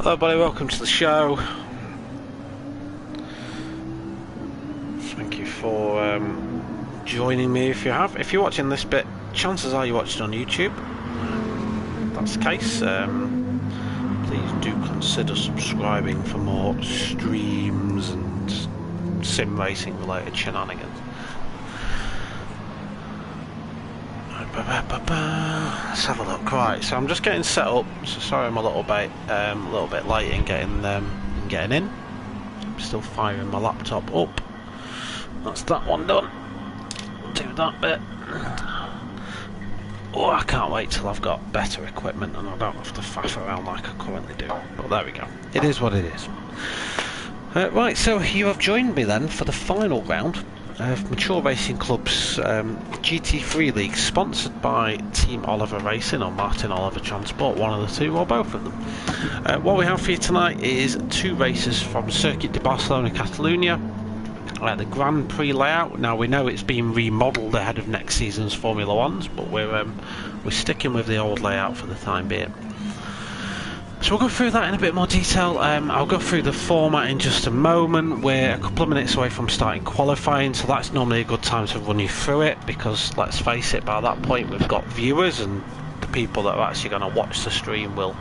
Hello everybody, welcome to the show. Thank you for joining me. If you're watching this bit, chances are you're watching on YouTube. If that's the case, please do consider subscribing for more streams and sim racing related shenanigans. Let's have a look. Right, so I'm just getting set up. So sorry, I'm a little bit late in getting in. I'm still firing my laptop up. That's that one done. Do that bit. Oh, I can't wait till I've got better equipment and I don't have to faff around like I currently do. But there we go. It is what it is. Right, so you have joined me then for the final round of Mature Racing Club's GT3 League, sponsored by Team Oliver Racing or Martin Oliver Transport, one of the two or both of them. What we have for you tonight is two races from Circuit de Barcelona, Catalunya. The Grand Prix layout. Now we know it's been remodelled ahead of next season's Formula Ones, but we're sticking with the old layout for the time being. So we'll go through that in a bit more detail. I'll go through the format in just a moment. We're a couple of minutes away from starting qualifying, so that's normally a good time to run you through it, because let's face it, by that point we've got viewers, and the people that are actually going to watch the stream will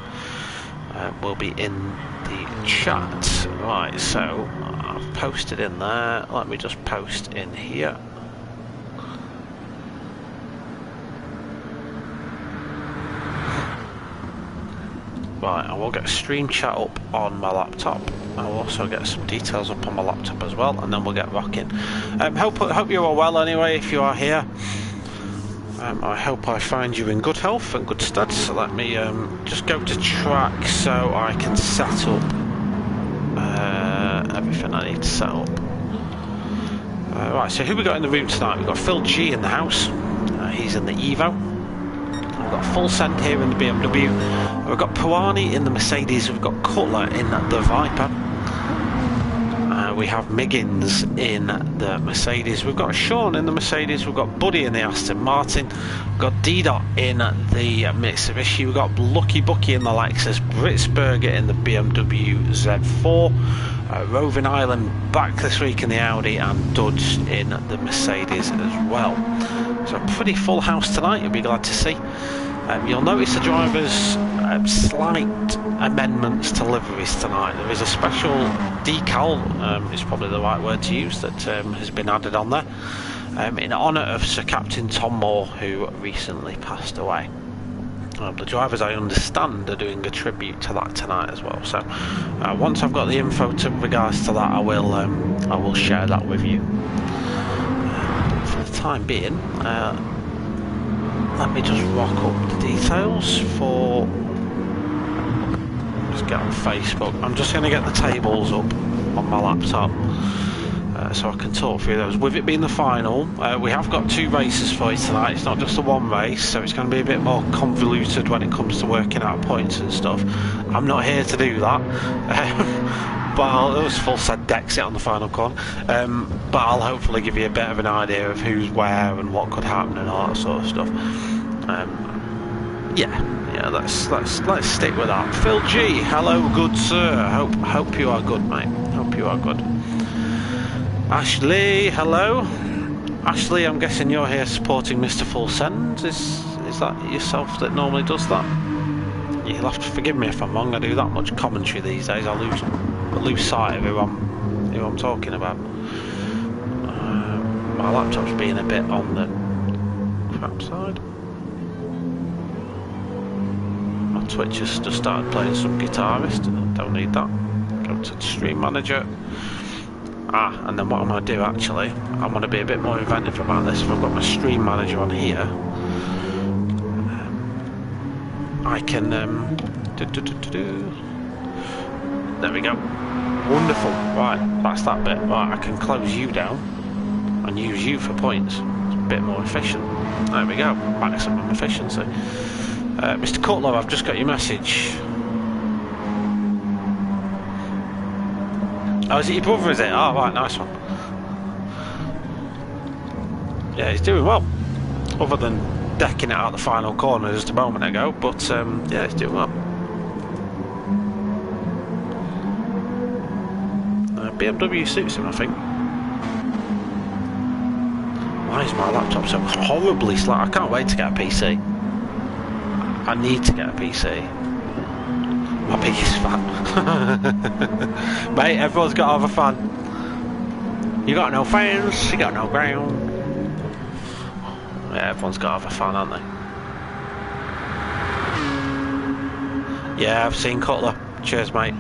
be in the chat. Right, so I've posted in there. Let me just post in here. Right, I will get a stream chat up on my laptop. I'll also get some details up on my laptop as well, and then we'll get rocking. Hope you're all well anyway, if you are here. I hope I find you in good health and good stead. So let me just go to track so I can set up everything I need to set up. Right, so who we got in the room tonight? We've got Phil G in the house. He's in the Evo. We've got Full Send here in the BMW. We've got Puani in the Mercedes. We've got Cutler in the Viper. We have Miggins in the Mercedes. We've got Sean in the Mercedes. We've got Buddy in the Aston Martin. We've got D-Dot in the Mitsubishi. We've got Lucky Bucky in the Lexus. Britzberger in the BMW Z4. Roving Island back this week in the Audi, and Dodge in the Mercedes as well. So a pretty full house tonight, you'll be glad to see. You'll notice the drivers' slight amendments to liveries tonight. There is a special decal, is probably the right word to use, that has been added on there in honour of Sir Captain Tom Moore, who recently passed away. The drivers, I understand, are doing a tribute to that tonight as well. So once I've got the info to regards to that, I will share that with you. For the time being, let me just rock up the details for. Just get on Facebook. I'm just going to get the tables up on my laptop so I can talk through those. With it being the final, we have got two races for you tonight. It's not just the one race, so it's going to be a bit more convoluted when it comes to working out points and stuff. I'm not here to do that. But it was Full Set decks it on the final corner. But I'll hopefully give you a bit of an idea of who's where and what could happen and all that sort of stuff. Yeah, let's stick with that. Phil G, hello, good sir. Hope you are good, mate. Hope you are good. Ashley, hello. Ashley, I'm guessing you're here supporting Mr. Full Send. Is that yourself that normally does that? You'll have to forgive me if I'm wrong. I do that much commentary these days. I lose sight of who I'm talking about. My laptop's being a bit on the crap side. My Twitch has just started playing some guitarist. Don't need that. Go to the stream manager. And then what I'm going to do, actually, I'm going to be a bit more inventive about this. If I've got my stream manager on here, I can there we go. Wonderful. Right, that's that bit. Right, I can close you down and use you for points. It's a bit more efficient. There we go. Maximum efficiency. Mr. Cutler, I've just got your message. Oh, is it your brother, is it? Oh, right, nice one. Yeah, he's doing well. Other than decking it out the final corner just a moment ago, but yeah, he's doing well. BMW suits him, I think. Why is my laptop so horribly slow? I can't wait to get a PC. I need to get a PC. My biggest fan. Mate, everyone's got to have a fan. You got no fans, you got no ground. Yeah, everyone's got to have a fan, haven't they? Yeah, I've seen Cutler. Cheers, mate.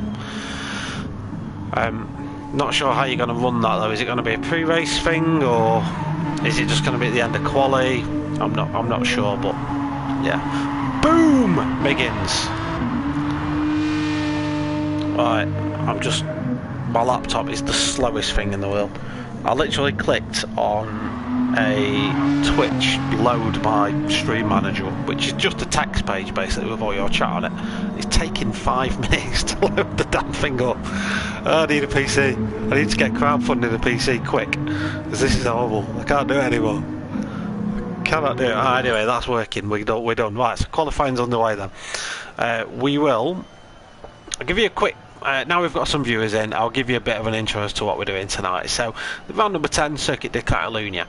Not sure how you're going to run that though. Is it going to be a pre-race thing, or is it just going to be at the end of quali? I'm not sure, but yeah. Boom! Biggins. Right, my laptop is the slowest thing in the world. I literally clicked on a Twitch load my stream manager, which is just a text page basically with all your chat on it. It's taking 5 minutes to load the damn thing up. I need a PC. I need to get crowdfunding a PC quick, because this is horrible. I can't do it anymore. Cannot do it. Anyway, that's working. We're done. Right, so qualifying's underway then. I'll give you a quick. Now we've got some viewers in, I'll give you a bit of an intro as to what we're doing tonight. So, the round number 10, Circuit de Catalunya.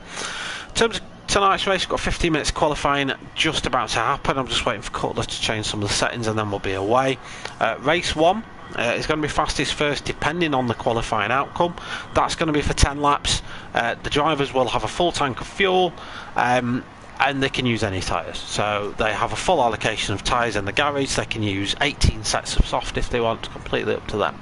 In terms of tonight's race, we've got 15 minutes qualifying just about to happen. I'm just waiting for Cutler to change some of the settings and then we'll be away. Race 1 is going to be fastest first depending on the qualifying outcome. That's going to be for 10 laps. The drivers will have a full tank of fuel. And they can use any tyres, so they have a full allocation of tyres in the garage. They can use 18 sets of soft if they want, completely up to them.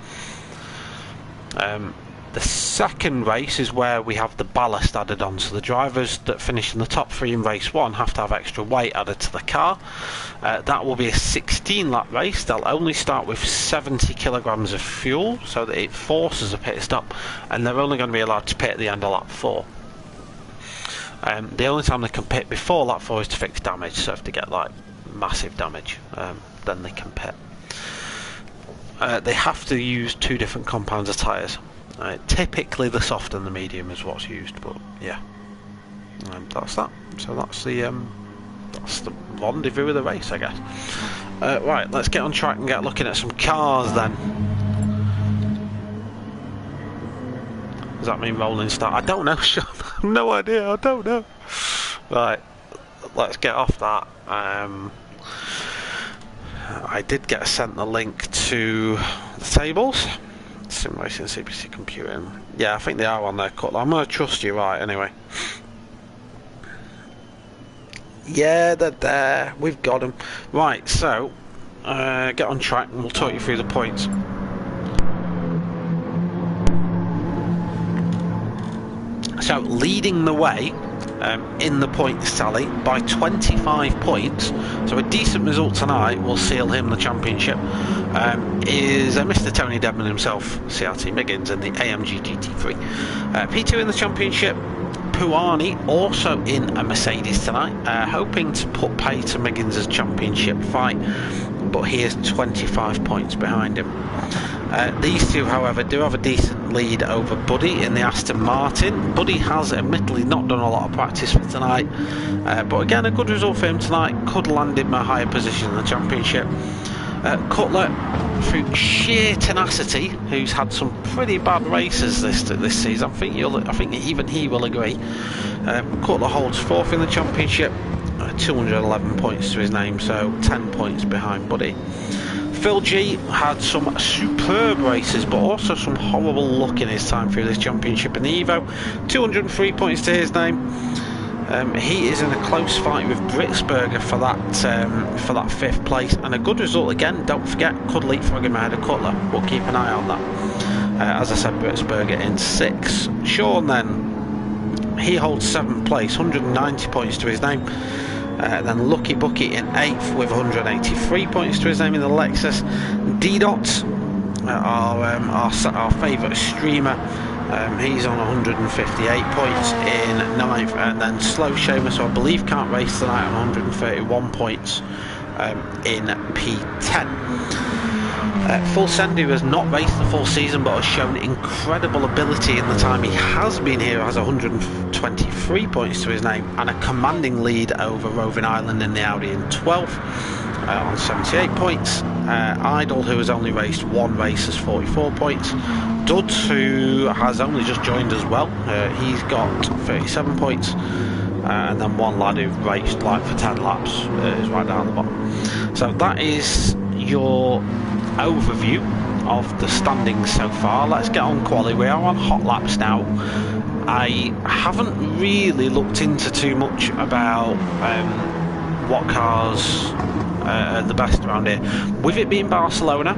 The second race is where we have the ballast added on, so the drivers that finish in the top 3 in race 1 have to have extra weight added to the car. That will be a 16 lap race. They'll only start with 70 kilograms of fuel, so that it forces a pit stop, and they're only going to be allowed to pit at the end of lap 4. The only time they can pit before lap 4 is to fix damage, so if they get like massive damage, then they can pit. They have to use 2 different compounds of tyres. Typically the soft and the medium is what's used, but yeah, that's that. So that's the rendezvous of the race, I guess. Right, let's get on track and get looking at some cars then. Does that mean rolling start? I don't know, Sean. No idea, I don't know. Right, let's get off that. I did get sent the link to the tables. Sim Racing, CPC Computing. Yeah, I think they are on there, Cutler. I'm going to trust you, right, anyway. Yeah, they're there. We've got them. Right, so, get on track and we'll talk you through the points. So, leading the way in the points tally by 25 points, so a decent result tonight will seal him the championship, is Mr. Tony Dedman himself, CRT Miggins, in the AMG GT3. P2 in the championship, Puani also in a Mercedes tonight, hoping to put pay to Miggins' championship fight, but he is 25 points behind him. These two, however, do have a decent lead over Buddy in the Aston Martin. Buddy has admittedly not done a lot of practice for tonight, but again, a good result for him tonight. Could land him a higher position in the championship. Cutler, through sheer tenacity, who's had some pretty bad races this season, I think even he will agree. Cutler holds 4th in the championship, 211 points to his name, so 10 points behind Buddy. Phil G had some superb races, but also some horrible luck in his time through this championship in the Evo. 203 points to his name. He is in a close fight with Britsberger for that 5th place, and a good result again. Don't forget, could leapfrog him ahead of Cutler. We'll keep an eye on that. As I said, Britsberger in 6th. Sean then, he holds 7th place, 190 points to his name. Then Lucky Bucky in 8th with 183 points to his name in the Lexus. D-Dot, our favourite streamer, he's on 158 points in 9th, and then Slow Seamus, who I believe can't race tonight, on 131 points in P10. Full Send, who has not raced the full season but has shown incredible ability in the time he has been here, has 123 points to his name and a commanding lead over Roving Island in the Audi in 12th. on 78 points. Idle, who has only raced one race, has 44 points. Duds, who has only just joined as well, he's got 37 points. And then one lad who raced like for 10 laps is right down the bottom. So that is your overview of the standings so far. Let's get on quali. We are on hot laps now. I haven't really looked into too much about what cars are the best around here. With it being Barcelona,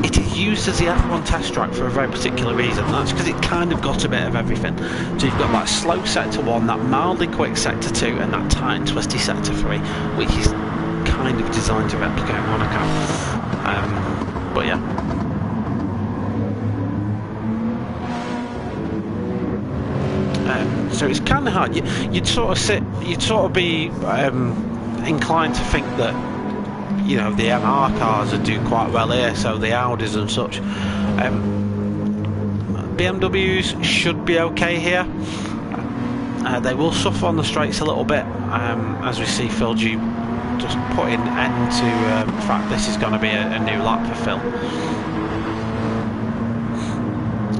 it is used as the F1 test track for a very particular reason. That's because it kind of got a bit of everything. So you've got that slow sector 1, that mildly quick sector 2, and that tight and twisty sector 3, which is kind of designed to replicate Monaco. But yeah. So it's kind of hard. You'd sort of be inclined to think that, you know, the MR cars would do quite well here, so the Audis and such. BMWs should be okay here. They will suffer on the straights a little bit, as we see Phil G just putting end to the fact this is going to be a new lap for Phil.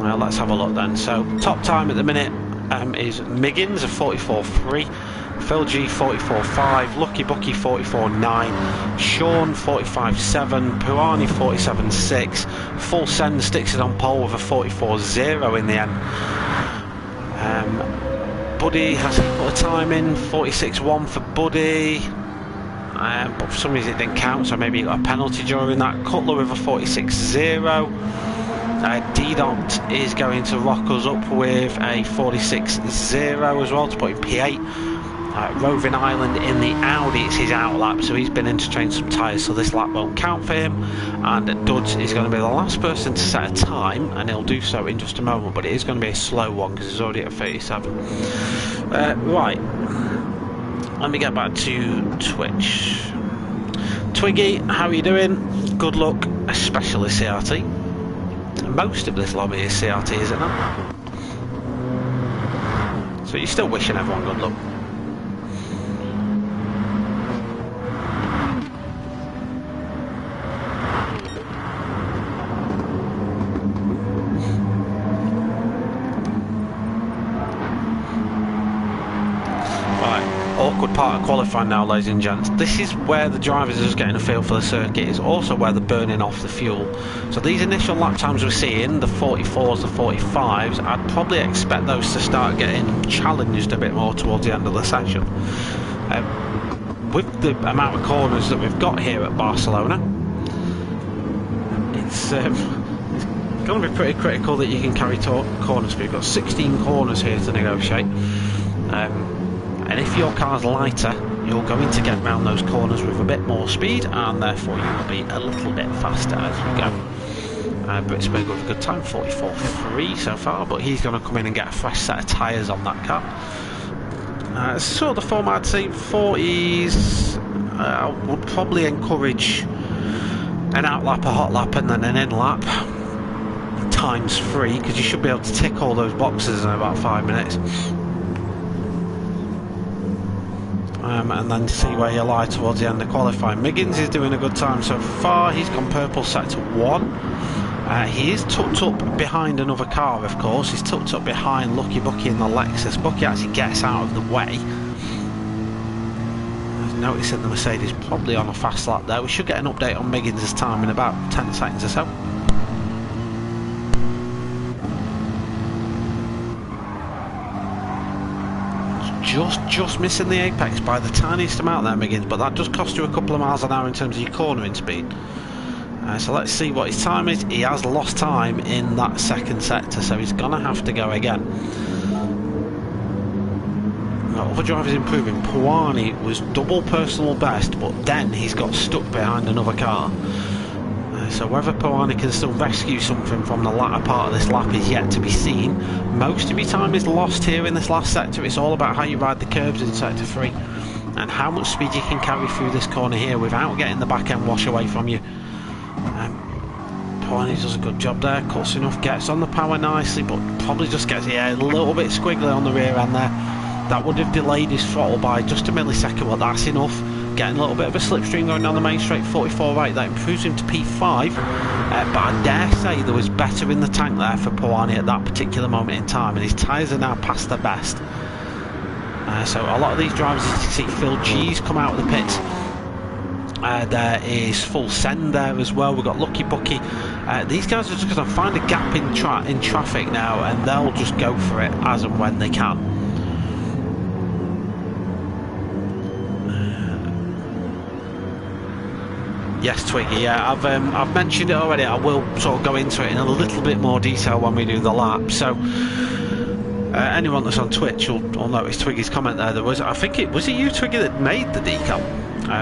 Well, let's have a look then. So top time at the minute is Miggins of 44.3, Phil G 44.5, Lucky Bucky 44.9, Sean 45.7, Puani 47.6, Full Send sticks it on pole with a 44.0 in the end. Buddy has put a time in, 46.1 for Buddy, but for some reason it didn't count, so maybe he got a penalty during that. Cutler with a 46.0. D-Dot is going to rock us up with a 46.0 as well to put in P8. Roving Island in the Audi, it's his out lap, so he's been in to change some tyres, so this lap won't count for him. And Duds is going to be the last person to set a time, and he'll do so in just a moment, but it is going to be a slow one because he's already at 37. Right, let me get back to Twitch. Twiggy, how are you doing? Good luck, especially CRT. Most of this lobby is CRT, is it not? So you're still wishing everyone good luck. Awkward part of qualifying now, ladies and gents. This is where the drivers are just getting a feel for the circuit. It's also where they're burning off the fuel. So these initial lap times we're seeing, the 44s, the 45s, I'd probably expect those to start getting challenged a bit more towards the end of the session. With the amount of corners that we've got here at Barcelona, it's going to be pretty critical that you can carry corners. We've got 16 corners here to negotiate. And if your car's lighter, you're going to get round those corners with a bit more speed, and therefore you will be a little bit faster as you go. Britzberg with a good time, 44.3 so far, but he's going to come in and get a fresh set of tyres on that car. Sort of the format I'd say, 40s, I would probably encourage an out lap, a hot lap, and then an in lap times 3, because you should be able to tick all those boxes in about 5 minutes. And then see where you lie towards the end of qualifying. Miggins is doing a good time so far. He's gone purple sector 1. He is tucked up behind another car, of course. He's tucked up behind Lucky Bucky in the Lexus. Bucky actually gets out of the way. Noticing the Mercedes probably on a fast lap there. We should get an update on Miggins' time in about 10 seconds or so. Just missing the apex by the tiniest amount there, Miggins, but that does cost you a couple of miles an hour in terms of your cornering speed. So let's see what his time is. He has lost time in that second sector, so he's going to have to go again. Other drivers improving. Puani was double personal best, but then he's got stuck behind another car. So whether Puani can still rescue something from the latter part of this lap is yet to be seen. Most of your time is lost here in this last sector. It's all about how you ride the curbs in sector 3 and how much speed you can carry through this corner here without getting the back end wash away from you. Puani does a good job there, cuts enough, gets on the power nicely, but probably just gets a little bit squiggly on the rear end there. That would have delayed his throttle by just a millisecond, but that's enough. getting a little bit of a slipstream going down the main straight, 44.8. That improves him to P5, but I dare say there was better in the tank there for ProAm at that particular moment in time, and his tyres are now past their best. So a lot of these drivers, as you see, Phil G's come out of the pits. There is Full Send there as well. We've got Lucky Bucky. These guys are just going to find a gap in traffic now, and they'll just go for it as and when they can. Yes, Twiggy. Yeah, I've mentioned it already. I will sort of go into it in a little bit more detail when we do the lap. So anyone that's on Twitch will notice Twiggy's comment there. There was, I think it was you, Twiggy, that made the decal. I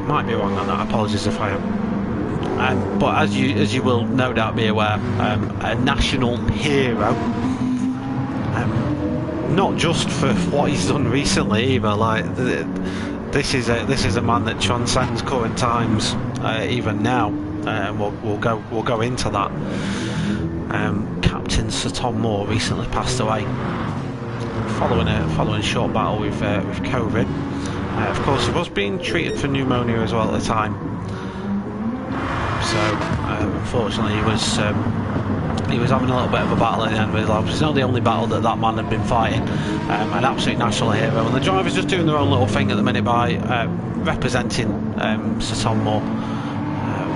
might be wrong on that. Apologies if I am. But as you will no doubt be aware, a national hero. Not just for what he's done recently either. Like this is a man that transcends current times even now. We'll go into that. Captain Sir Tom Moore recently passed away following a short battle with COVID. Of course, he was being treated for pneumonia as well at the time. So unfortunately, he was having a little bit of a battle at the end of his life. It's not the only battle that man had been fighting. An absolute national hero, and the drivers just doing their own little thing at the minute by representing Sir Tom Moore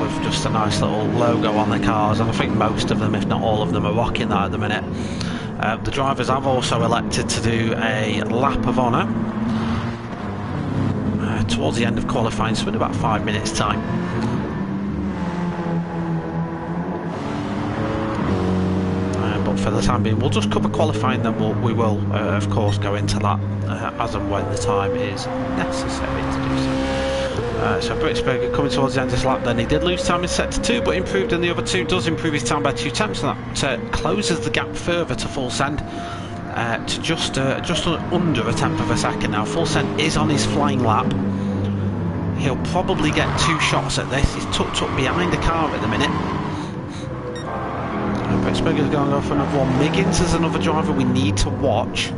with just a nice little logo on their cars, and I think most of them, if not all of them, are rocking that at the minute. The drivers have also elected to do a lap of honour towards the end of qualifying, so in about 5 minutes time. But for the time being, we'll just cover qualifying, then we will of course go into that as and when the time is necessary to do so. So Britsberger coming towards the end of this lap, then he did lose time in sector 2 but improved in the other 2, does improve his time by 2 tenths, and that closes the gap further to Full Send. To just under a tenth of a second now. Full Send is on his flying lap. He'll probably get 2 shots at this. He's tucked up behind the car at the minute. Britsberger's going to go for another one. Miggins is another driver we need to watch.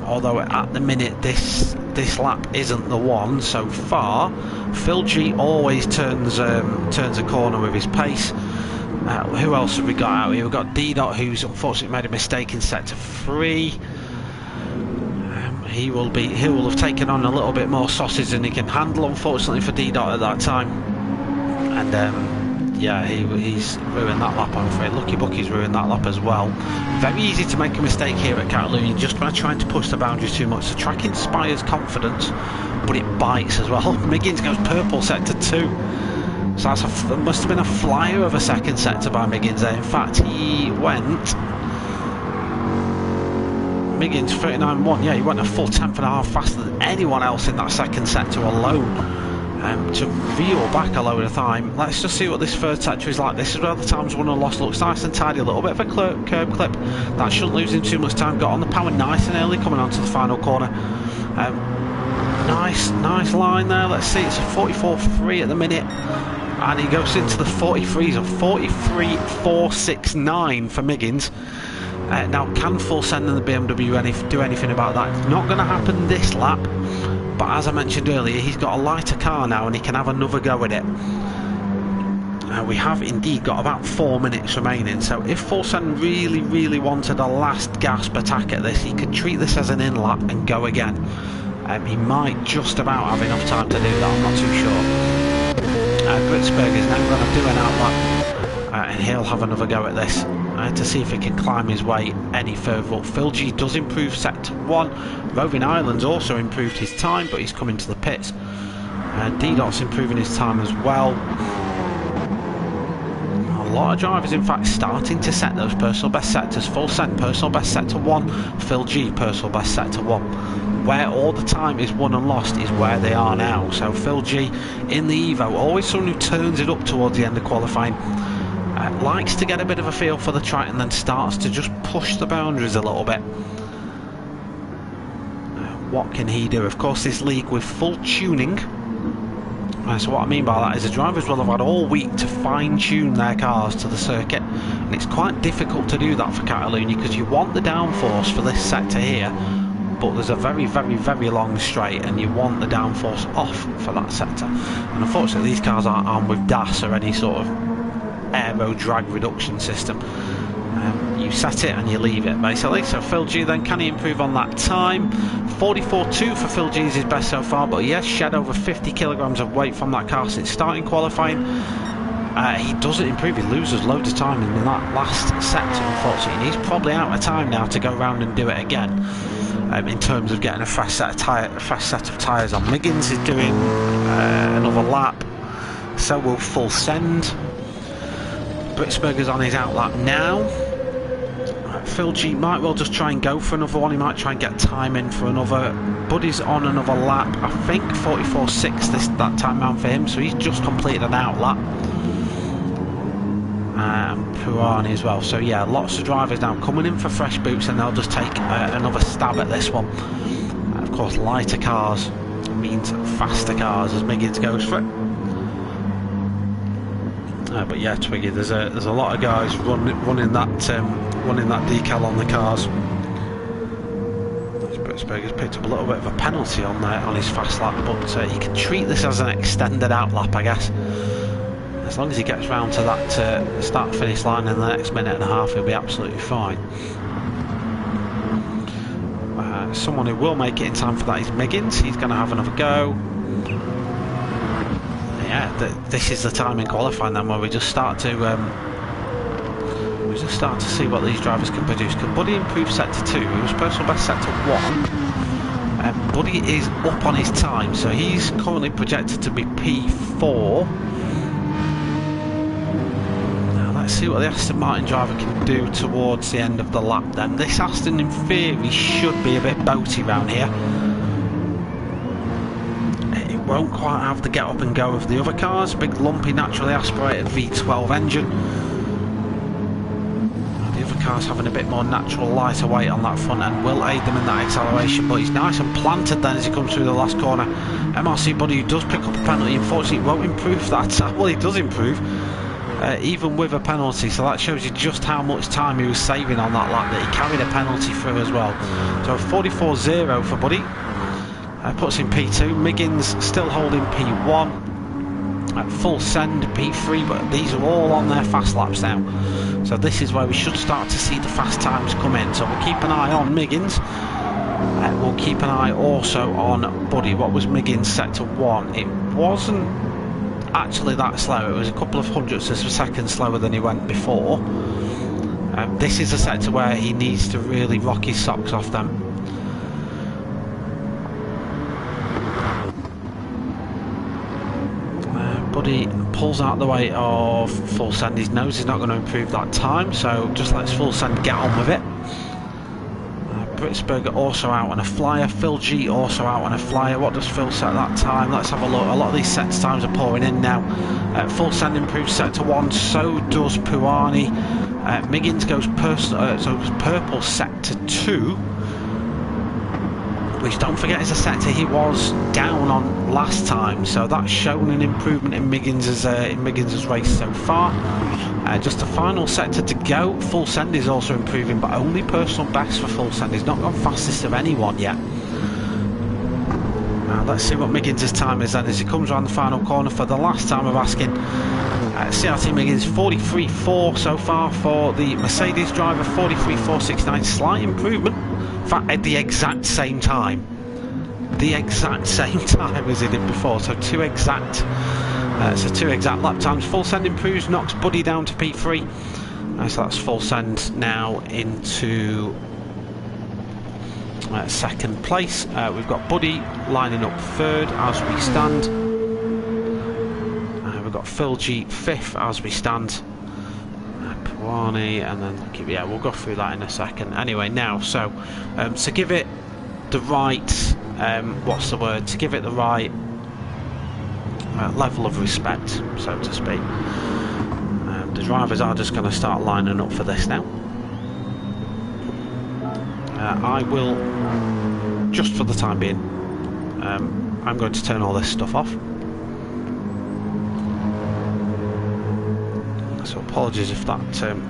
Although at the minute this lap isn't the one so far. Phil G always turns a corner with his pace. Who else have we got out here? We've got D-Dot, who's unfortunately made a mistake in sector 3. He will have taken on a little bit more sausage than he can handle, unfortunately, for D-Dot at that time. And yeah, he's ruined that lap, I'm afraid. Lucky Bucky's ruined that lap as well. Very easy to make a mistake here at Catalunya, just by trying to push the boundaries too much. The track inspires confidence, but it bites as well. Miggins goes purple sector 2. So that must have been a flyer of a second sector by Miggins there. In fact, he went... Miggins 39.1, yeah, he went a full tenth and a half faster than anyone else in that second sector alone. To reel back a load of time. Let's just see what this third sector is like. This is where the times won and lost. Looks nice and tidy. A little bit of a curb clip. That shouldn't lose him too much time. Got on the power nice and early coming onto the final corner. Nice line there. Let's see, it's a 44.3 at the minute. And he goes into the 43s of 43.469 for Miggins. Now, can Full Send and the BMW do anything about that? It's not going to happen this lap, but as I mentioned earlier, he's got a lighter car now and he can have another go at it. We have indeed got about 4 minutes remaining, so if Full Send really wanted a last gasp attack at this, he could treat this as an in lap and go again. He might just about have enough time to do that, I'm not too sure. Britsberger is now going to do an out lap, and he'll have another go at this to see if he can climb his way any further up. Phil G does improve sector 1. Roving Islands also improved his time, but he's coming to the pits. D-Dot's improving his time as well. A lot of drivers, in fact, starting to set those personal best sectors. Full Send, personal best sector 1. Phil G, personal best sector 1. Where all the time is won and lost is where they are now. So Phil G in the Evo, always someone who turns it up towards the end of qualifying. Likes to get a bit of a feel for the track and then starts to just push the boundaries a little bit. What can he do? Of course, this league with full tuning. So what I mean by that is the drivers will have had all week to fine-tune their cars to the circuit, and it's quite difficult to do that for Catalunya because you want the downforce for this sector here, but there's a very, very, very long straight, and you want the downforce off for that sector. And unfortunately, these cars aren't armed with DAS or any sort of aero drag reduction system. You set it and you leave it, basically. So Phil G then, can he improve on that time? 44.2 for Phil G is his best so far, but he has shed over 50 kilograms of weight from that car since starting qualifying. He doesn't improve, he loses loads of time in that last sector, unfortunately. He's probably out of time now to go around and do it again, in terms of getting a fresh set of tyres on. Miggins is doing another lap, so will Full Send. Britsberger's on his out lap now. Phil G might well just try and go for another one. He might try and get time in for another. Buddy's on another lap, I think 44.6 that time round for him, so he's just completed an out lap. And ProAm as well. So yeah, lots of drivers now coming in for fresh boots, and they'll just take another stab at this one. Of course, lighter cars means faster cars as Miggins goes for it. But yeah, Twiggy, there's a lot of guys running that decal on the cars. Britsberger's picked up a little bit of a penalty on his fast lap, but he can treat this as an extended out lap, I guess. As long as he gets round to that start-finish line in the next minute and a half, he'll be absolutely fine. Someone who will make it in time for that is Miggins. He's going to have another go. Yeah, this is the time in qualifying then where we just start to see what these drivers can produce. Can Buddy improve sector 2? He was personal best sector 1. Buddy is up on his time, so he's currently projected to be P4. Now let's see what the Aston Martin driver can do towards the end of the lap then. This Aston in theory should be a bit boaty round here. Won't quite have the get up and go of the other cars. Big lumpy naturally aspirated V12 engine. The other cars having a bit more natural lighter weight on that front end will aid them in that acceleration, but he's nice and planted then as he comes through the last corner. MRC Buddy, who does pick up a penalty, unfortunately won't improve that time. Well, he does improve, even with a penalty, so that shows you just how much time he was saving on that lap, that he carried a penalty through as well. So 44.0 for Buddy. Puts in P2. Miggins still holding P1. Full Send P3, but these are all on their fast laps now. So this is where we should start to see the fast times come in. So we'll keep an eye on Miggins. We'll keep an eye also on Buddy. What was Miggins' sector 1? It wasn't actually that slow. It was a couple of hundredths of a second slower than he went before. This is a sector where he needs to really rock his socks off them. Buddy pulls out the way of Full Send. His nose is not going to improve that time, so just lets Full Send get on with it. Britsberger also out on a flyer. Phil G also out on a flyer. What does Phil set that time? Let's have a look. A lot of these sets times are pouring in now. Full Send improves sector 1, so does ProAm. Miggins goes purple sector 2. Which, don't forget, is a sector he was down on last time, so that's shown an improvement in Miggins' race so far. Just a final sector to go. Full Send is also improving, but only personal best for Full Send. He's not gone fastest of anyone yet. Now let's see what Miggins' time is then as he comes around the final corner for the last time of asking. CRT Miggins 43.4 so far for the Mercedes driver, 43.469, slight improvement. In fact, at the exact same time. The exact same time as he did before, so two exact lap times. Full Send improves, knocks Buddy down to P3. So that's Full Send now into second place. We've got Buddy lining up third as we stand. We've got Phil G fifth as we stand. And then yeah, we'll go through that in a second. Anyway, now so to give it the right to give it the right level of respect, so to speak, the drivers are just going to start lining up for this now. I will, just for the time being, I'm going to turn all this stuff off. So apologies if that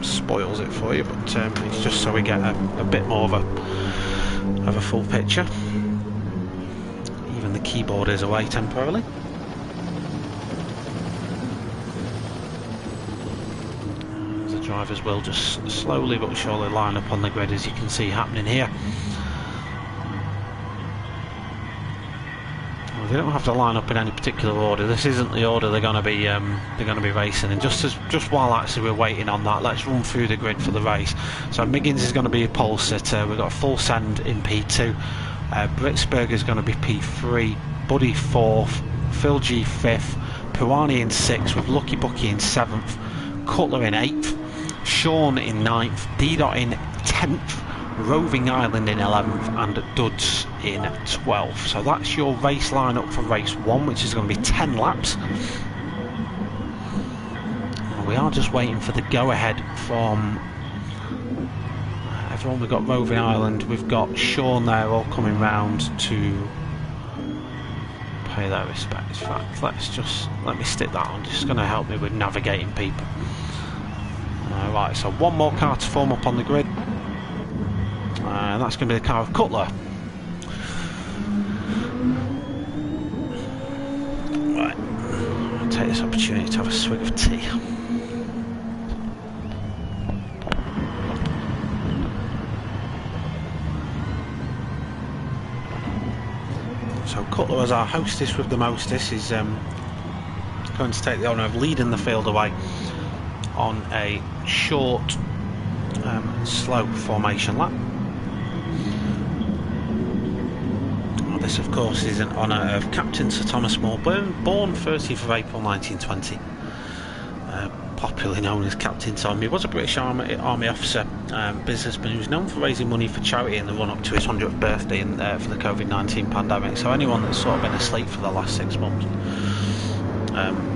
spoils it for you, but it's just so we get a bit more of of a full picture. Even the keyboard is away temporarily. The drivers will just slowly but surely line up on the grid, as you can see happening here. Well, they don't have to line up in any particular order. This isn't the order they're going to be racing in. Just while actually we're waiting on that, let's run through the grid for the race. So Miggins is going to be a pole sitter. We've got Full Send in P2. Britsberger is going to be P3. Buddy 4th. Phil G 5th. Puani in 6th, with Lucky Bucky in 7th. Cutler in 8th. Sean in 9th. D-Dot in 10th. Roving Island in 11th, and Duds in 12th. So that's your race lineup for race 1, which is going to be 10 laps. And we are just waiting for the go-ahead from everyone. We've got Roving Island, we've got Sean there, all coming round to pay their respects. In fact, let me stick that on, just going to help me with navigating people. Right, so one more car to form up on the grid. And that's going to be the car of Cutler. Right, I'll take this opportunity to have a swig of tea. So Cutler, as our hostess with the mostest, is going to take the honour of leading the field away on a short slow formation lap. This, of course, is in honour of Captain Sir Thomas More, born 30th of April 1920, popularly known as Captain Tom. He was a British Army officer, businessman who was known for raising money for charity in the run-up to his 100th birthday for the COVID-19 pandemic. So anyone that's sort of been asleep for the last 6 months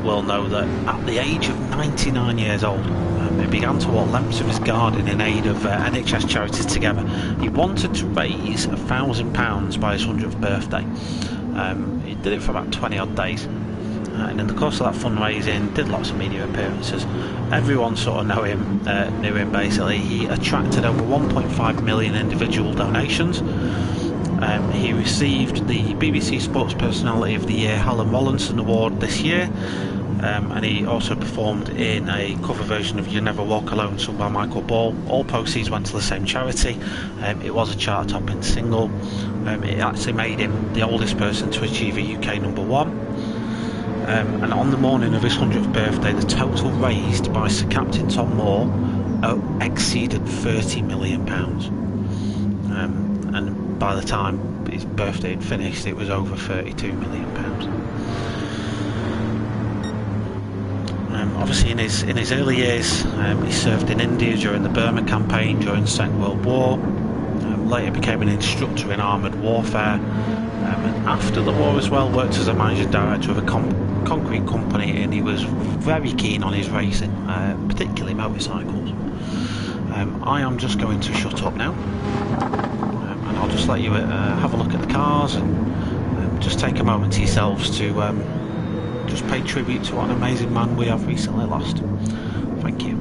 will know that at the age of 99 years old, he began to walk lengths of his garden in aid of NHS charities together. He wanted to raise £1,000 by his 100th birthday. He did it for about 20 odd days, and in the course of that fundraising did lots of media appearances. Everyone sort of knew him basically. He attracted over 1.5 million individual donations. He received the BBC Sports Personality of the Year Helen Rollinson Award this year, and he also performed in a cover version of You Never Walk Alone, sung by Michael Ball. All proceeds went to the same charity. It was a chart-topping single. It actually made him the oldest person to achieve a UK #1. And on the morning of his 100th birthday, the total raised by Sir Captain Tom Moore exceeded £30 million. And by the time his birthday had finished, it was over £32 million. Obviously, in his early years, he served in India during the Burma campaign during the Second World War. Later became an instructor in armoured warfare, and after the war as well worked as a managing director of a concrete company, and he was very keen on his racing, particularly motorcycles. I am just going to shut up now, and I'll just let you have a look at the cars and just take a moment to yourselves to just pay tribute to what an amazing man we have recently lost. Thank you.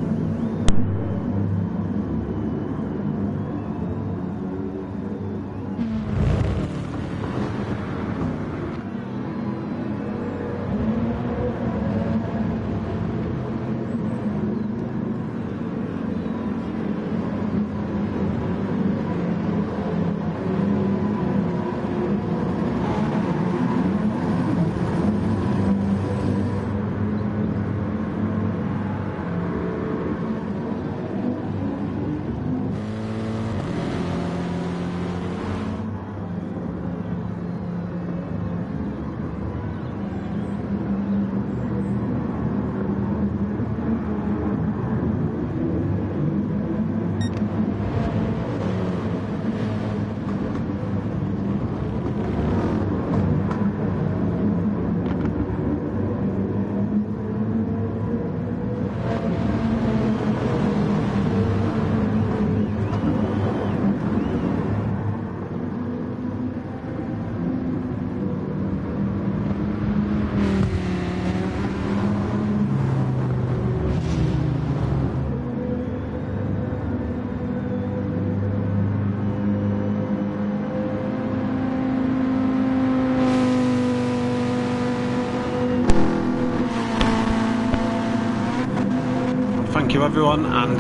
everyone, and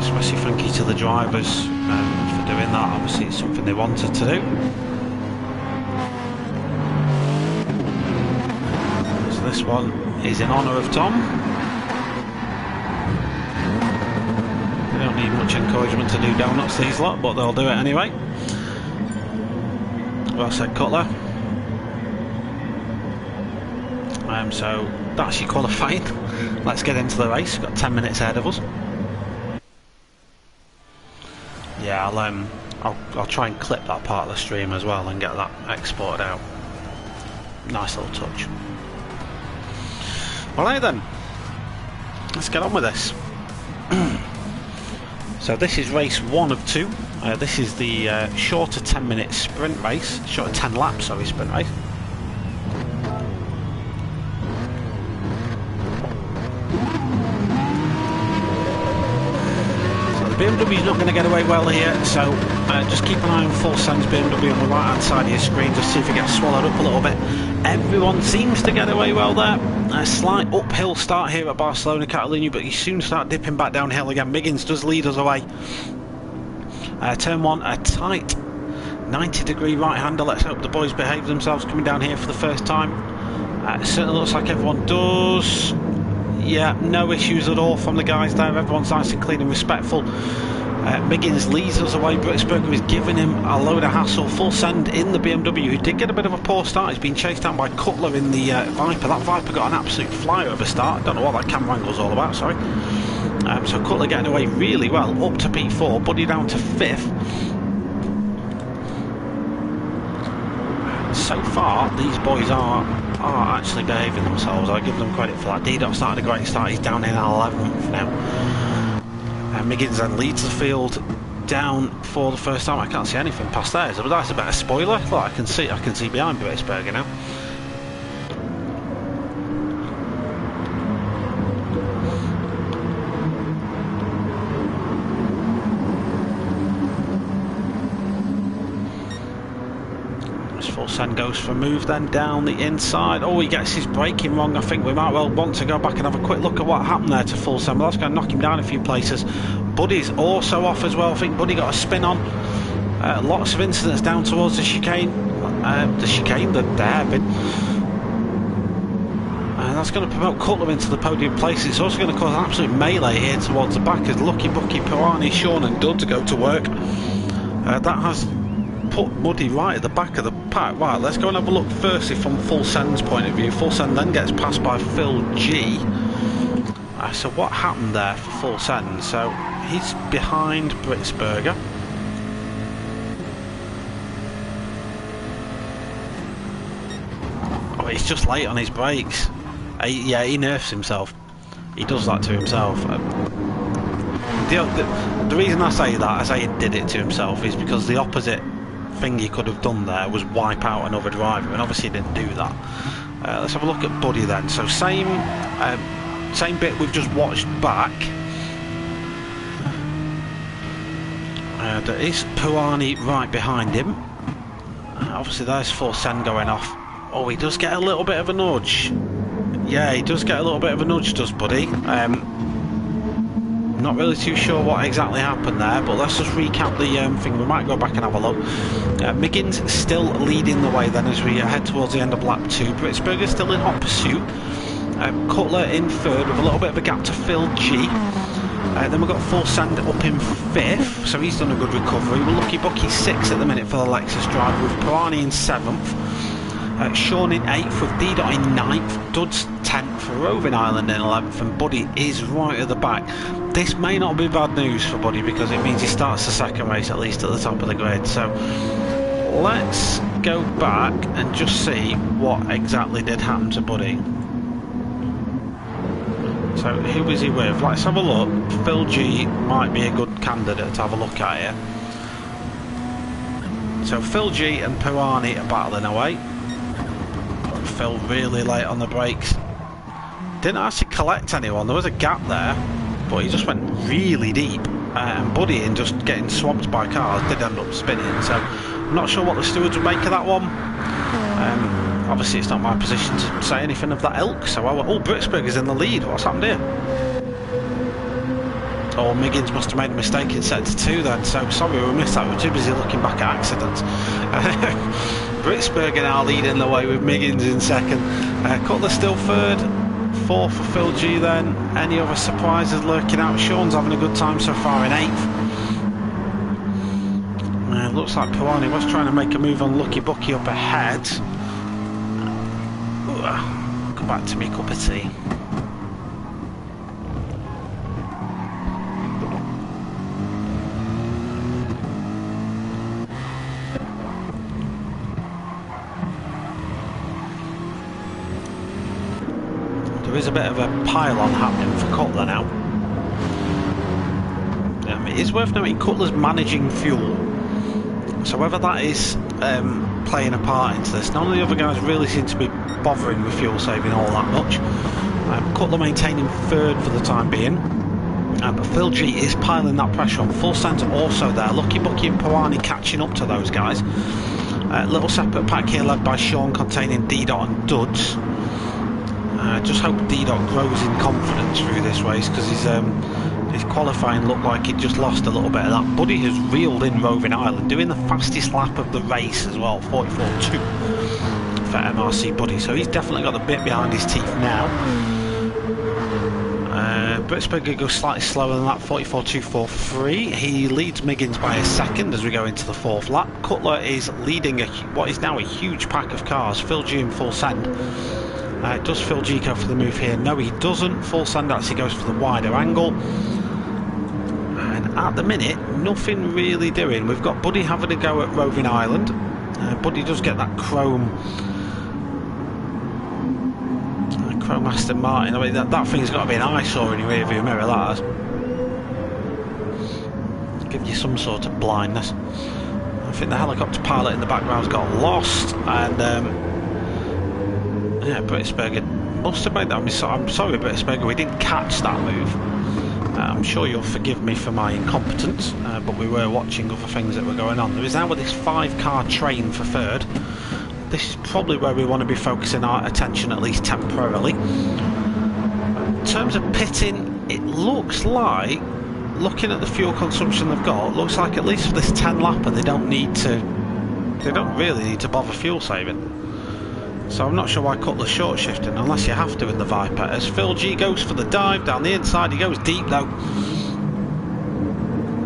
especially thank you to the drivers for doing that. Obviously it's something they wanted to do. So this one is in honour of Tom. They don't need much encouragement to do donuts, these lot, but they'll do it anyway. Well said, Cutler. So that's your qualifying. Let's get into the race. We've got 10 minutes ahead of us. Yeah, I'll try and clip that part of the stream as well and get that exported out. Nice little touch. Alright then, let's get on with this. So this is race 1 of 2. This is the shorter 10-minute sprint race, shorter 10 lap, sorry, sprint race. BMW's not going to get away well here, so just keep an eye on full sense BMW on the right hand side of your screen, just see if it gets swallowed up a little bit. Everyone seems to get away well there. A slight uphill start here at Barcelona, Catalunya, but you soon start dipping back downhill again. Miggins does lead us away. Turn 1, a tight 90-degree right-hander. Let's hope the boys behave themselves coming down here for the first time. It certainly looks like everyone does. Yeah, no issues at all from the guys there. Everyone's nice and clean and respectful. Miggins leads us away. Britzberger is giving him a load of hassle. Full send in the BMW, who did get a bit of a poor start. He's been chased down by Cutler in the Viper. That Viper got an absolute flyer of a start. Don't know what that camera angle's all about, sorry. So Cutler getting away really well, up to P4, Buddy down to 5th. So far, these boys are actually behaving themselves. I give them credit for that. D-Dot started a great start. He's down in 11th now. Miggins then leads the field down for the first time. I can't see anything past there. But that's a better spoiler. Look, I can see behind Britzberger now. Full send goes for a move then down the inside. Oh, he gets his braking wrong. I think we might well want to go back and have a quick look at what happened there to full send, but that's going to knock him down a few places. Buddy's also off as well. I think Buddy got a spin on. Lots of incidents down towards the chicane. The hairpin. That's going to promote Cutler into the podium place. It's also going to cause an absolute melee here towards the back as Lucky Bucky, Pirani, Sean and Duds go to work. That has put Muddy right at the back of the pack. Right, let's go and have a look firstly from Full Send's point of view. Full Send then gets passed by Phil G. So what happened there for Full Send? So he's behind Britzberger. Oh, he's just late on his brakes. Yeah, he nerfs himself. He does that to himself. The reason I say that, I say he did it to himself, is because the opposite thing he could have done there was wipe out another driver, and obviously he didn't do that. Let's have a look at Buddy then. So same bit we've just watched back. There is Pirani right behind him. Obviously there's Full Send going off. Oh, he does get a little bit of a nudge. Yeah, he does get a little bit of a nudge, does Buddy. Not really too sure what exactly happened there, but let's just recap the thing. We might go back and have a look. Miggins still leading the way then as we head towards the end of lap 2. Britzberger still in hot pursuit. Cutler in 3rd with a little bit of a gap to Phil G. Then we've got Full Send up in 5th, so he's done a good recovery. We're Lucky Bucky 6th at the minute for the Lexus driver, with Pirani in 7th. Sean in 8th, with D-Dot in 9th, Duds 10th, Roving Island in 11th, and Buddy is right at the back. This may not be bad news for Buddy because it means he starts the second race at least at the top of the grid. So let's go back and just see what exactly did happen to Buddy. So who was he with? Let's have a look. Phil G might be a good candidate to have a look at here. So Phil G and Pirani are battling away. Phil really late on the brakes. Didn't actually collect anyone. There was a gap there, but he just went really deep. And Buddy in just getting swamped by cars did end up spinning. So I'm not sure what the stewards would make of that one. Obviously it's not my position to say anything of that ilk. So oh, Britzberger's in the lead. What's happened here? Or Miggins must have made a mistake in sector 2 then, so sorry we missed that, we were too busy looking back at accidents. Britsberger now leading the way with Miggins in second. Cutler still third, fourth for Phil G then. Any other surprises lurking out? Sean's having a good time so far in 8th. Looks like Pirani was trying to make a move on Lucky Bucky up ahead. Come back to me, cup of tea. There is a bit of a pile-on happening for Cutler now. It is worth noting Cutler's managing fuel, so whether that is playing a part into this, none of the other guys really seem to be bothering with fuel saving all that much. Cutler maintaining third for the time being, but Phil G is piling that pressure on. Full Send also there, Lucky Bucky and Pirani catching up to those guys. Little separate pack here led by Sean containing D-Dot and Duds. Just hope D-Dot grows in confidence through this race, because his qualifying looked like it just lost a little bit of that. Buddy has reeled in Roving Island, doing the fastest lap of the race as well, 44.2 for MRC Buddy, so he's definitely got the bit behind his teeth now. Britsberger goes slightly slower than that, 44.243. He leads Miggins by a second as we go into the 4th lap. Cutler is leading what is now a huge pack of cars. Phil G in Full Send. Does Phil G go for the move here? No, he doesn't. Full Send actually goes for the wider angle. And at the minute, nothing really doing. We've got Buddy having a go at Roving Island. Buddy does get that chrome Aston Martin. I mean, that thing's got to be an eyesore in your rearview mirror, that has. Give you some sort of blindness. I think the helicopter pilot in the background's got lost, and yeah, Britsberger must have made that. I'm sorry, Britsberger, we didn't catch that move. I'm sure you'll forgive me for my incompetence, but we were watching other things that were going on. There is now this 5-car train for third. This is probably where we want to be focusing our attention, at least temporarily. In terms of pitting, it looks like, looking at the fuel consumption they've got, it looks like at least for this 10 lapper they don't really need to bother fuel saving. So I'm not sure why Cutler's short shifting, unless you have to in the Viper. As Phil G goes for the dive down the inside, he goes deep though.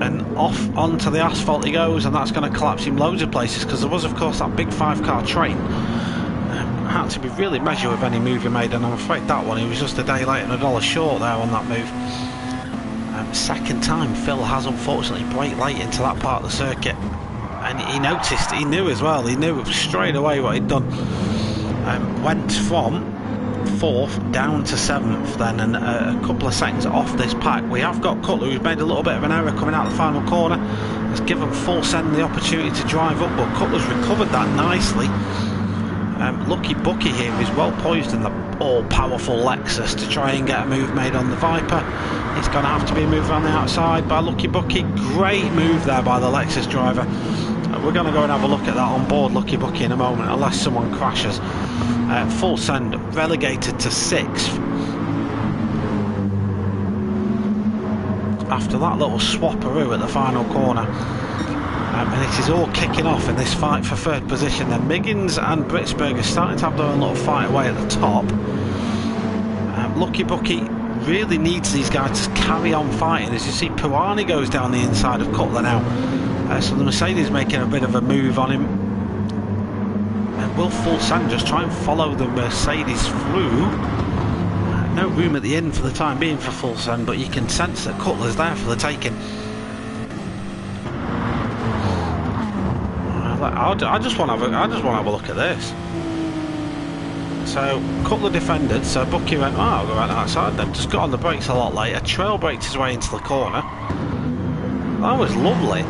And off onto the asphalt he goes, and that's going to collapse him loads of places, because there was of course that big 5-car train. Had to be really measured with any move he made, and I'm afraid that one, he was just a day late and $1 short there on that move. Second time Phil has unfortunately braked late into that part of the circuit, and he noticed, he knew as well, he knew straight away what he'd done. Went from 4th down to 7th then, and a couple of seconds off this pack. We have got Cutler, who's made a little bit of an error coming out the final corner. Has given Full Send the opportunity to drive up, but Cutler's recovered that nicely. Lucky Bucky here is well poised in the all-powerful Lexus to try and get a move made on the Viper. It's going to have to be a move around the outside by Lucky Bucky. Great move there by the Lexus driver. We're going to go and have a look at that on board Lucky Bucky in a moment, unless someone crashes. Full Send relegated to 6th after that little swapperoo at the final corner. And it is all kicking off in this fight for 3rd position. Then Miggins and Britsberger starting to have their own little fight away at the top. Lucky Bucky really needs these guys to carry on fighting. As you see, Pirani goes down the inside of Cutler now. So the Mercedes making a bit of a move on him. And will Full Send just try and follow the Mercedes through? No room at the end for the time being for Full Send, but you can sense that Cutler's there for the taking. I just want to have a look at this. So Cutler defended, so Bucky went, oh, I'll go around the outside then. Just got on the brakes a lot later, trail braked his way into the corner. That was lovely.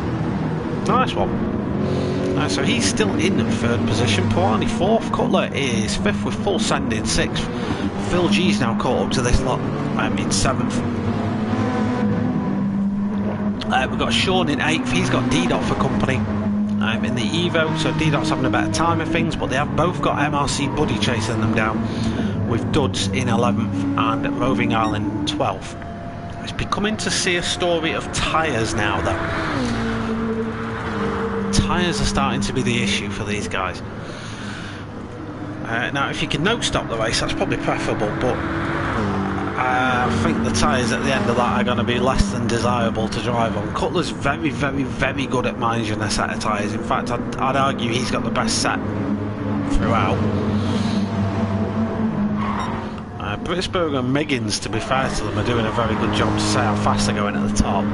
Nice one. So he's still in 3rd position. Pirani 4th. Cutler is 5th with Full Send in 6th. Phil G's now caught up to this lot in 7th. We've got Sean in 8th. He's got D-Dot for company in the Evo, so D-Dot's having a better time of things, but they have both got MRC Buddy chasing them down, with Duds in 11th and Roving Island 12th. It's becoming to see a story of tyres now, though. Tyres are starting to be the issue for these guys. Now, if you can no-stop the race, that's probably preferable, but I think the tyres at the end of that are going to be less than desirable to drive on. Cutler's very, very, very good at managing a set of tyres. In fact, I'd argue he's got the best set throughout. Britsburg and Miggins, to be fair to them, are doing a very good job to say how fast they're going at the top.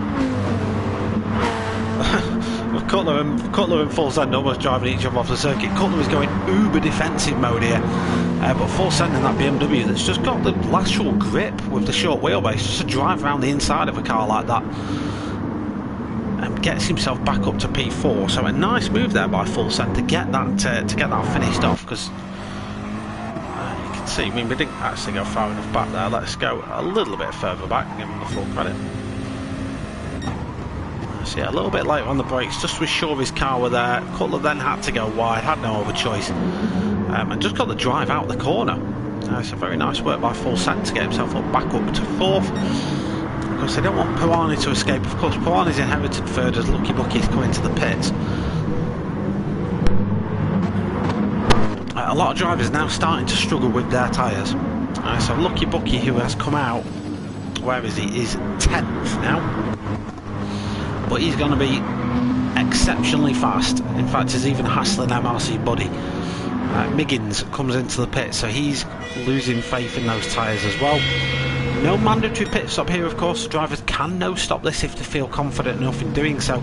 Cutler and Full Send almost driving each other off the circuit. Cutler is going uber defensive mode here, but Full Send in that BMW that's just got the lateral grip with the short wheelbase, just to drive around the inside of a car like that, and gets himself back up to P4. So a nice move there by Full Send to get that finished off, because you can see, I mean, we didn't actually go far enough back there. Let's go a little bit further back and give him the full credit. So yeah, a little bit later on the brakes, just to assure his car were there. Cutler then had to go wide, had no other choice, and just got the drive out the corner. So very nice work by Full Send to get himself back up to fourth. Of course, they don't want Pirani to escape. Of course, Pirani's inherited third as Lucky Bucky's coming to the pits. A lot of drivers now starting to struggle with their tyres. So Lucky Bucky, who has come out, where is he? Is 10th now. But he's going to be exceptionally fast. In fact, he's even hassling MRC Buddy. Miggins comes into the pit, so he's losing faith in those tyres as well. No mandatory pit stop here, of course. Drivers can no stop this if they feel confident enough in doing so,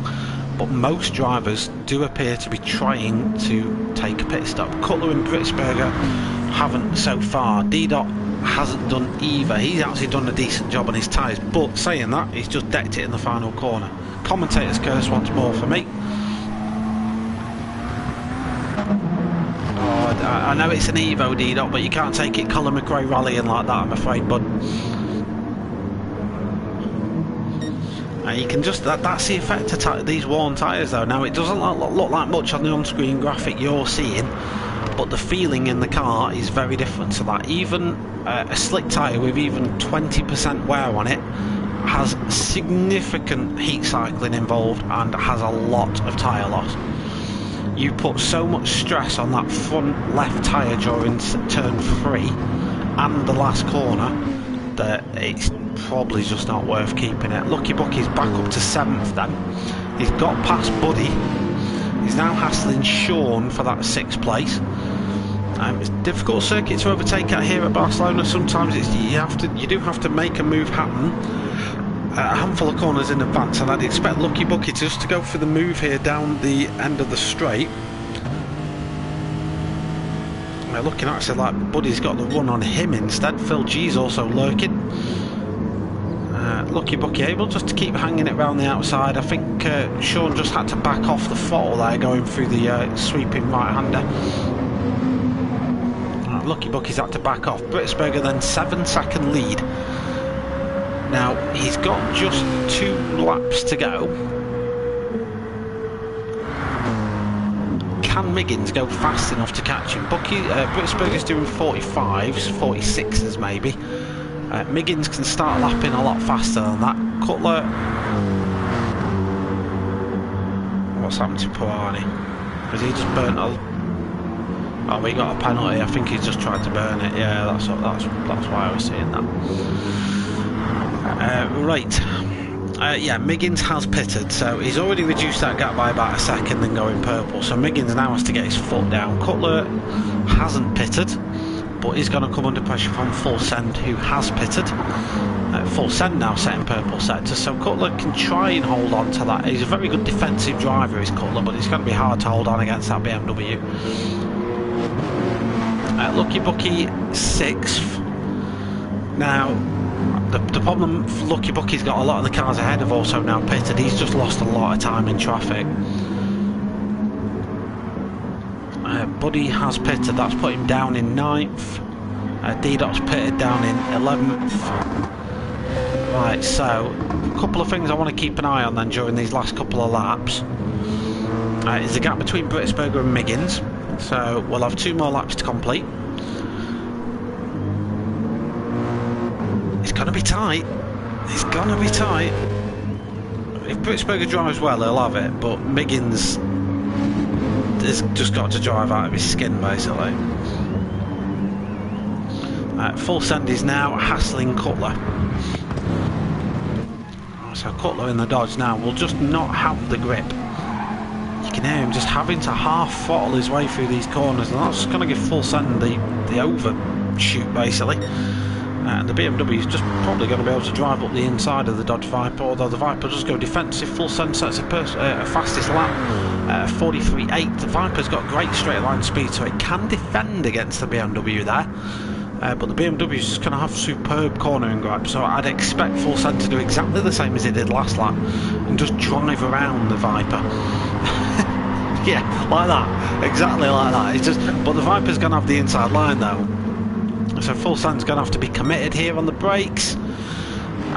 but most drivers do appear to be trying to take a pit stop. Cutler and Britsberger haven't so far. D-Dot hasn't done either. He's actually done a decent job on his tyres, but saying that, he's just decked it in the final corner. Commentator's curse once more for me. Oh, I know it's an Evo, D-Dot, but you can't take it Colin McRae rallying like that, I'm afraid, bud. You can just, that's the effect of these worn tyres though. Now, it doesn't look like much on the on-screen graphic you're seeing, but the feeling in the car is very different to that. Even a slick tyre with even 20% wear on it has significant heat cycling involved and has a lot of tyre loss. You put so much stress on that front left tyre during turn 3 and the last corner that it's probably just not worth keeping it. Lucky Bucky's back up to 7th then. He's got past Buddy. He's now hassling Sean for that 6th place. It's a difficult circuit to overtake at here at Barcelona. Sometimes you do have to make a move happen a handful of corners in advance, and I'd expect Lucky Bucky just to go for the move here down the end of the straight. Looking actually like Buddy's got the run on him instead. Phil G's also lurking. Lucky Bucky able just to keep hanging it round the outside. I think Sean just had to back off the throttle there going through the sweeping right-hander. Lucky Bucky's had to back off. Britsberger then 7-second lead. Now he's got just 2 laps to go. Can Miggins go fast enough to catch him? Britsberger's doing 45s, 46s maybe. Miggins can start lapping a lot faster than that. Cutler, what's happened to Pirani? Has he just burnt a... Oh, we got a penalty. I think he's just tried to burn it. Yeah, that's why I was saying that. Right. Yeah, Miggins has pitted, so he's already reduced that gap by about a second and going purple. So Miggins now has to get his foot down. Cutler hasn't pitted, but he's going to come under pressure from Full Send, who has pitted. Full Send now setting purple sector, so Cutler can try and hold on to that. He's a very good defensive driver, is Cutler, but it's going to be hard to hold on against that BMW. Lucky Bucky 6th. Now, the problem for Lucky Bucky's got a lot of the cars ahead have also now pitted. He's just lost a lot of time in traffic. Buddy has pitted, that's put him down in 9th. D-Dot's pitted down in 11th. Right, so a couple of things I want to keep an eye on then during these last couple of laps. Is the gap between Britsberger and Miggins. So we'll have 2 more laps to complete. It's going to be tight. It's gonna be tight. If Britsberger drives well, he'll have it, but Miggins has just got to drive out of his skin, basically. Full send is now hassling Cutler. So Cutler in the Dodge now will just not have the grip. You can hear him just having to half throttle his way through these corners, and that's just going to give Full Send the overshoot, basically. And the BMW is just probably going to be able to drive up the inside of the Dodge Viper, although the Viper does go defensive. Full Send sets a fastest lap, 43.8. The Viper's got great straight line speed, so it can defend against the BMW there. But the BMW is just going to have superb cornering grip, so I'd expect Full Send to do exactly the same as he did last lap and just drive around the Viper. Yeah, like that, exactly like that. It's just, but the Viper's going to have the inside line though, so Full Send's going to have to be committed here on the brakes.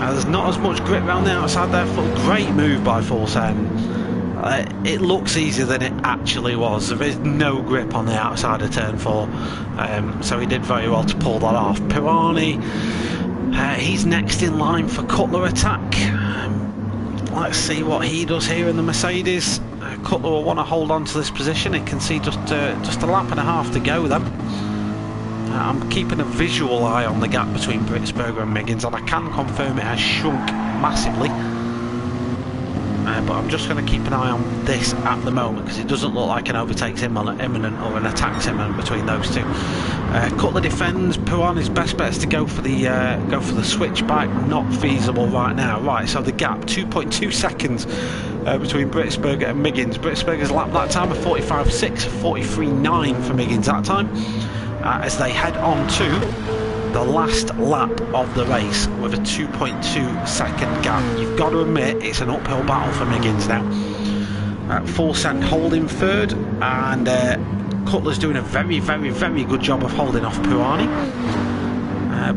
There's not as much grip around the outside there. Great move by Full Send. It looks easier than it actually was. There is no grip on the outside of turn 4, so he did very well to pull that off. Pirani, he's next in line for Cutler attack. Let's see what he does here in the Mercedes. Cutler will want to hold on to this position. He can see just a lap and a half to go then. I'm keeping a visual eye on the gap between Britsberger and Miggins, and I can confirm it has shrunk massively. But I'm just going to keep an eye on this at the moment, because it doesn't look like an overtake's imminent or an attack's imminent between those two. Cutler defends. Pirani's best bet is to go for the switchback. Not feasible right now. Right, so the gap 2.2 seconds between Britsberger and Miggins. Britsberger's lap that time of 45.6, 43.9 for Miggins that time. As they head on to the last lap of the race with a 2.2 second gap. You've got to admit it's an uphill battle for Miggins now. Full Send holding third, and Cutler's doing a very, very, very good job of holding off Pirani.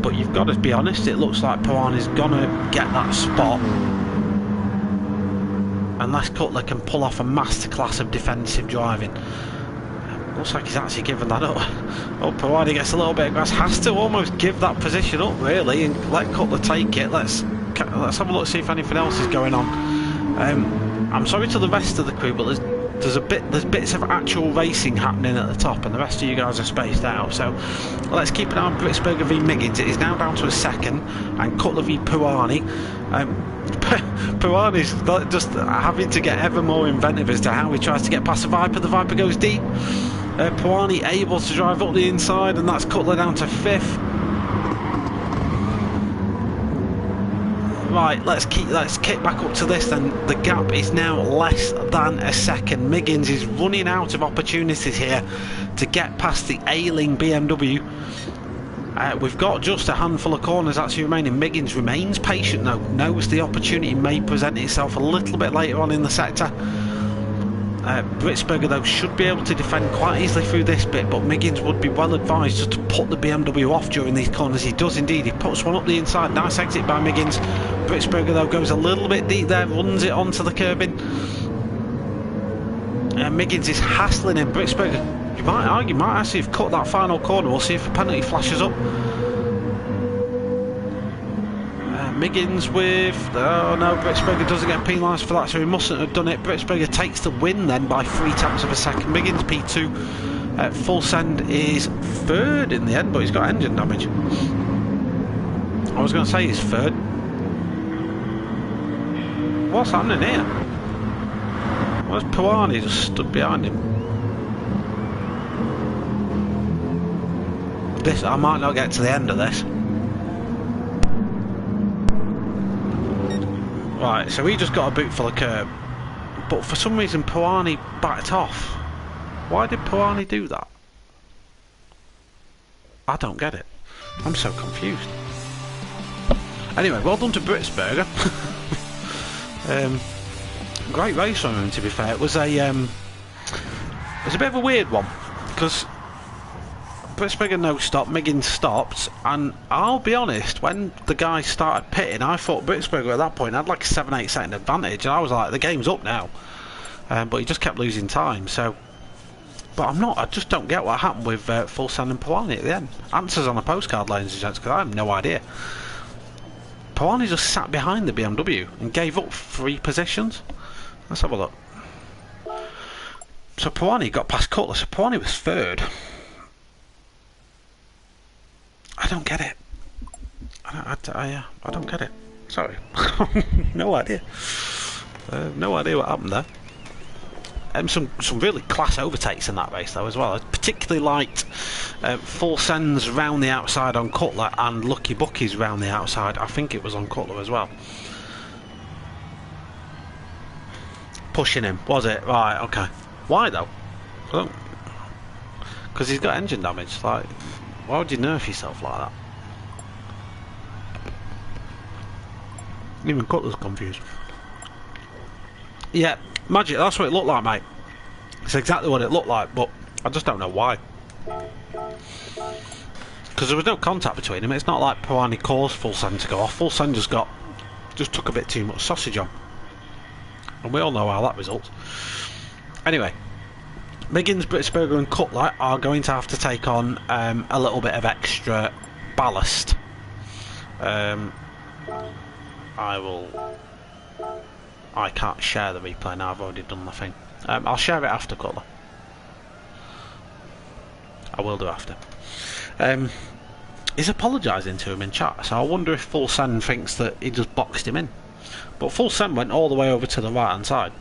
But you've got to be honest, it looks like Pirani's gonna get that spot unless Cutler can pull off a masterclass of defensive driving. Looks like he's actually given that up. Oh, Pirani gets a little bit of grass, has to almost give that position up really and let Cutler take it. Let's have a look, see if anything else is going on. I'm sorry to the rest of the crew, but there's bits of actual racing happening at the top, and the rest of you guys are spaced out. So let's keep an eye on Britsberger v Miggins. It is now down to a second, and Cutler v Pirani. Pirani's just having to get ever more inventive as to how he tries to get past the Viper. The Viper goes deep. Pirani able to drive up the inside, and that's Cutler down to 5th. Right, let's kick back up to this then. The gap is now less than a second. Miggins is running out of opportunities here to get past the ailing BMW. We've got just a handful of corners actually remaining. Miggins remains patient though, knows the opportunity may present itself a little bit later on in the sector. Britsberger though should be able to defend quite easily through this bit, but Miggins would be well advised just to put the BMW off during these corners. He does indeed, he puts one up the inside. Nice exit by Miggins. Britsberger though goes a little bit deep there, runs it onto the curbing. Miggins is hassling him. Britsberger, you might argue, might actually have cut that final corner. We'll see if a penalty flashes up. Miggins with, oh no, Britsberger doesn't get penalised for that, so he mustn't have done it. Britsberger takes the win then by 0.3 of a second. Miggins P2. Full Send is 3rd in the end, but he's got engine damage. I was going to say he's 3rd. What's happening here? Where's Pirani just stood behind him? This, I might not get to the end of this. Right, so he just got a boot for the curb, but for some reason Pirani backed off. Why did Pirani do that? I don't get it. I'm so confused. Anyway, well done to Britsberger. Great race from him, to be fair. It was a bit of a weird one, because Britsberger no stop, Miggins stopped, and I'll be honest, when the guy started pitting, I thought Britsberger at that point had like a 7-8 second advantage, and I was like, the game's up now. But he just kept losing time, so. But I just don't get what happened with Full Send and Pirani at the end. Answers on a postcard, ladies and gents, because I have no idea. Pawani just sat behind the BMW and gave up 3 positions. Let's have a look. So Pawani got past Cutler, so Pawani was 3rd. I don't get it. I don't get it. Sorry. No idea. No idea what happened there. Some really class overtakes in that race though as well. I particularly liked Full Sends round the outside on Cutler and Lucky Bucky's round the outside. I think it was on Cutler as well. Pushing him, was it? Right, okay. Why though? Because he's got engine damage. Like, why would you nerf yourself like that? Even Cutler's confused. Yeah, magic, that's what it looked like, mate. It's exactly what it looked like, but I just don't know why. Because there was no contact between them. It's not like Pawani caused Full Send to go off. Full Send just took a bit too much sausage on. And we all know how that results. Anyway, Miggins, Britsberger and Cutler are going to have to take on a little bit of extra ballast. I can't share the replay now, I've already done the thing. I'll share it after Cutler. I will do after. He's apologising to him in chat, so I wonder if Full Send thinks that he just boxed him in. But Full Send went all the way over to the right hand side.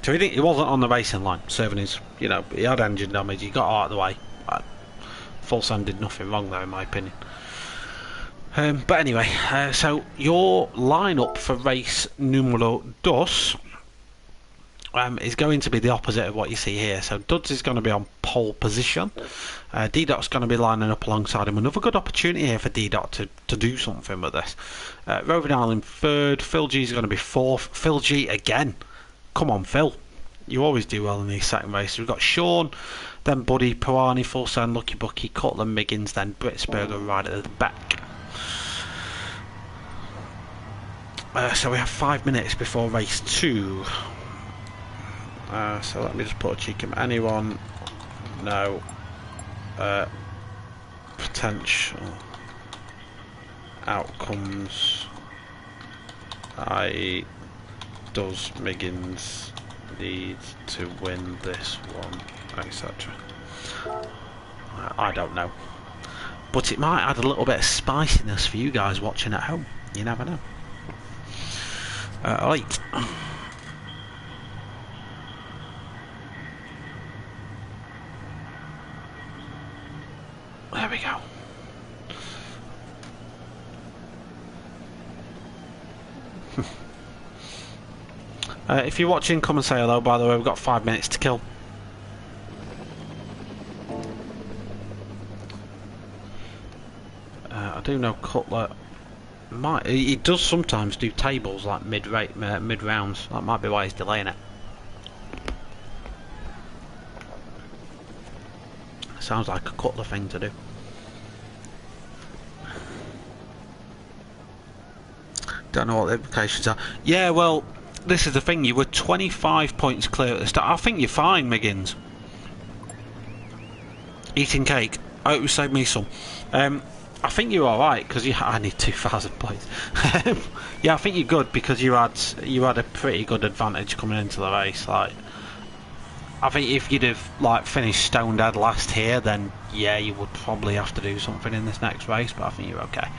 So he wasn't on the racing line, serving his, you know, he had engine damage, he got out of the way. Full Send did nothing wrong there in my opinion. But anyway, so your lineup for race numero dos is going to be the opposite of what you see here. So Duds is going to be on pole position. D-Dot's going to be lining up alongside him. Another good opportunity here for D-Dot to do something with this. Roving Island 3rd. Phil G is going to be 4th. Phil G again. Come on, Phil. You always do well in these second races. We've got Sean, then Buddy, Pawani, Full Send, Lucky Bucky, Cutler, Miggins, then Britsberger right at the back. So we have 5 minutes before race 2. So let me just put a cheek in. Anyone? No. Potential outcomes. Does Miggins need to win this one, etc. I don't know. But it might add a little bit of spiciness for you guys watching at home. You never know. Right. There we go. If you're watching, come and say hello, by the way. We've got 5 minutes to kill. I do know Cutler he does sometimes do tables like mid rounds. That might be why he's delaying it. Sounds like a Cutler thing to do. Don't know what the implications are. Yeah, well, this is the thing. You were 25 points clear at the start. I think you're fine, Miggins. Eating cake. I hope you saved me some. I think you're alright because I need 2,000 points. Yeah, I think you're good because you had a pretty good advantage coming into the race. Like, I think if you'd have like finished stone dead last here, then yeah, you would probably have to do something in this next race. But I think you're okay.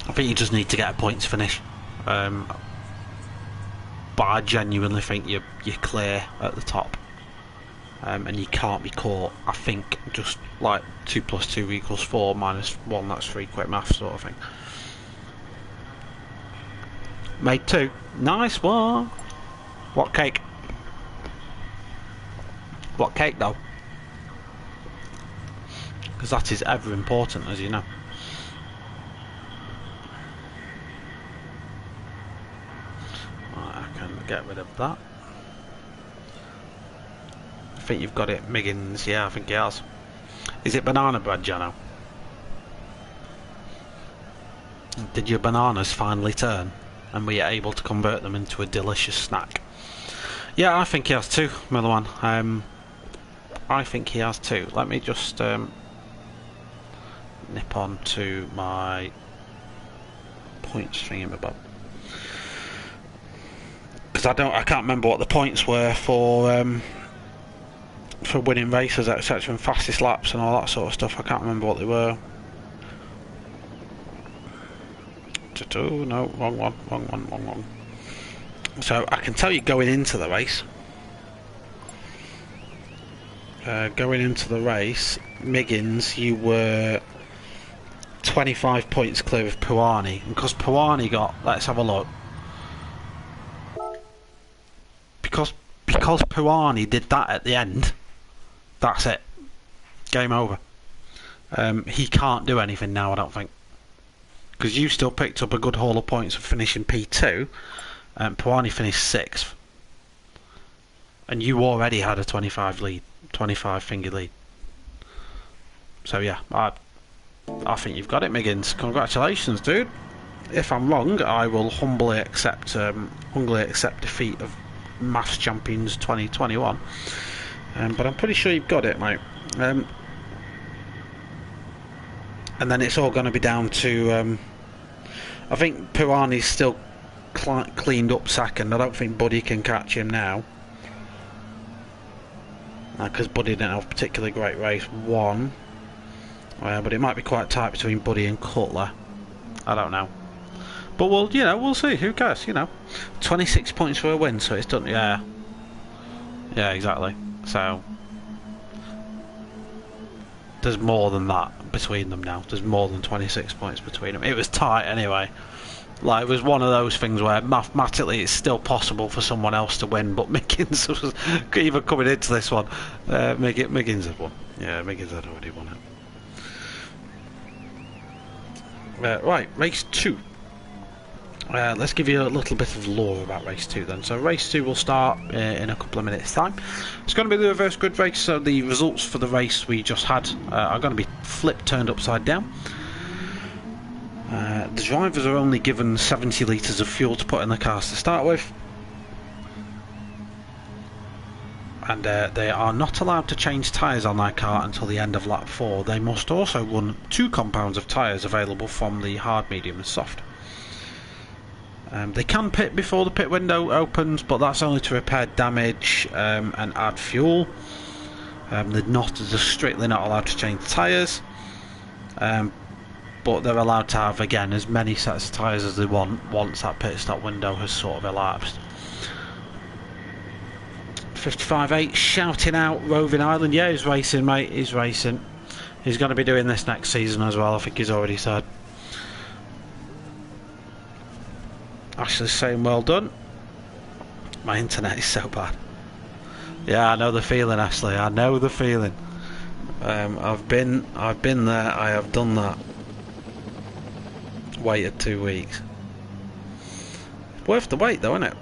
I think you just need to get a points finish. But I genuinely think you're clear at the top. And you can't be caught. I think just like 2 + 2 = 4 - 1, that's 3 quick maths sort of thing. Made 2. Nice one. What cake? What cake though? Because that is ever important, as you know. Right, I can get rid of that. I think you've got it, Miggins. Yeah, I think he has. Is it banana bread, Jano? Did your bananas finally turn? And were you able to convert them into a delicious snack? Yeah, I think he has too, Millerman. I think he has too. Let me just nip on to my point stream above, because I can't remember what the points were for winning races, etc., and fastest laps and all that sort of stuff. I can't remember what they were. No, wrong one. So I can tell you going into the race. Miggins, you were 25 points clear of Puani, and because Puani got, let's have a look. Because Puani did that at the end, that's it. Game over. He can't do anything now, I don't think. Because you still picked up a good haul of points for finishing P2, and Puani finished 6th. And you already had a 25 finger lead. So yeah, I think you've got it, Miggins. Congratulations, dude. If I'm wrong, I will humbly accept defeat of Maths Champions 2021. But I'm pretty sure you've got it, mate. And then it's all going to be down to I think Puani's still cleaned up second. I don't think Buddy can catch him now, because Buddy didn't have a particularly great race one. But it might be quite tight between Buddy and Cutler. I don't know, but we'll see. Who cares? 26 points for a win, so it's done. Yeah, exactly. So there's more than that between them now. There's more than 26 points between them. It was tight anyway. Like, it was one of those things where mathematically it's still possible for someone else to win, but Miggins was even coming into this one. Miggins had won. Yeah, Miggins had already won it. Right, race 2. Let's give you a little bit of lore about race 2 then. So race 2 will start in a couple of minutes time. It's going to be the reverse grid race, so the results for the race we just had are going to be turned upside down. The drivers are only given 70 litres of fuel to put in the cars to start with, and they are not allowed to change tyres on their car until the end of lap 4. They must also run 2 compounds of tyres available from the hard, medium and soft. They can pit before the pit window opens, but that's only to repair damage and add fuel. They're strictly not allowed to change tyres, but they're allowed to have, again, as many sets of tyres as they want once that pit stop window has sort of elapsed. 55.8 shouting out Roving Island. Yeah, he's racing, mate. He's racing. He's going to be doing this next season as well, I think he's already said. Ashley's saying well done. My internet is so bad. Yeah, I know the feeling, Ashley. I know the feeling. I've been there. I have done that. Waited 2 weeks. Worth the wait, though, isn't it?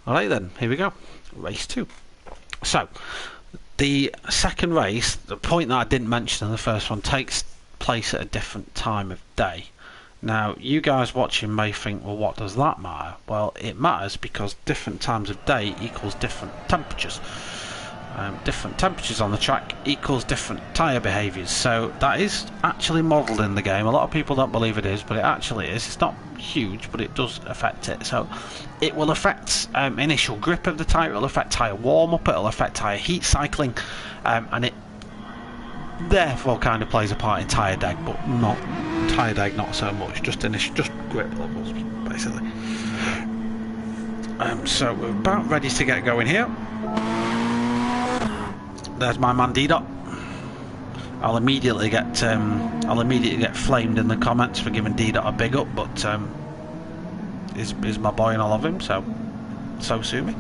Alright then, here we go. Race 2. So, the second race, the point that I didn't mention in the first one, takes place at a different time of day. Now, you guys watching may think, well, what does that matter? Well, it matters because different times of day equals different temperatures. Different temperatures on the track equals different tyre behaviours. So that is actually modelled in the game. A lot of people don't believe it is, but it actually is. It's not huge, but it does affect it. So it will affect initial grip of the tyre, it will affect tyre warm-up, it will affect tyre heat cycling, and it therefore kind of plays a part in tyre deg, but not tyre deg, not so much, just grip levels, basically. So we're about ready to get going here. There's my man D-Dot. I'll immediately get flamed in the comments for giving D-Dot a big up, but he's my boy and I love him, so sue me.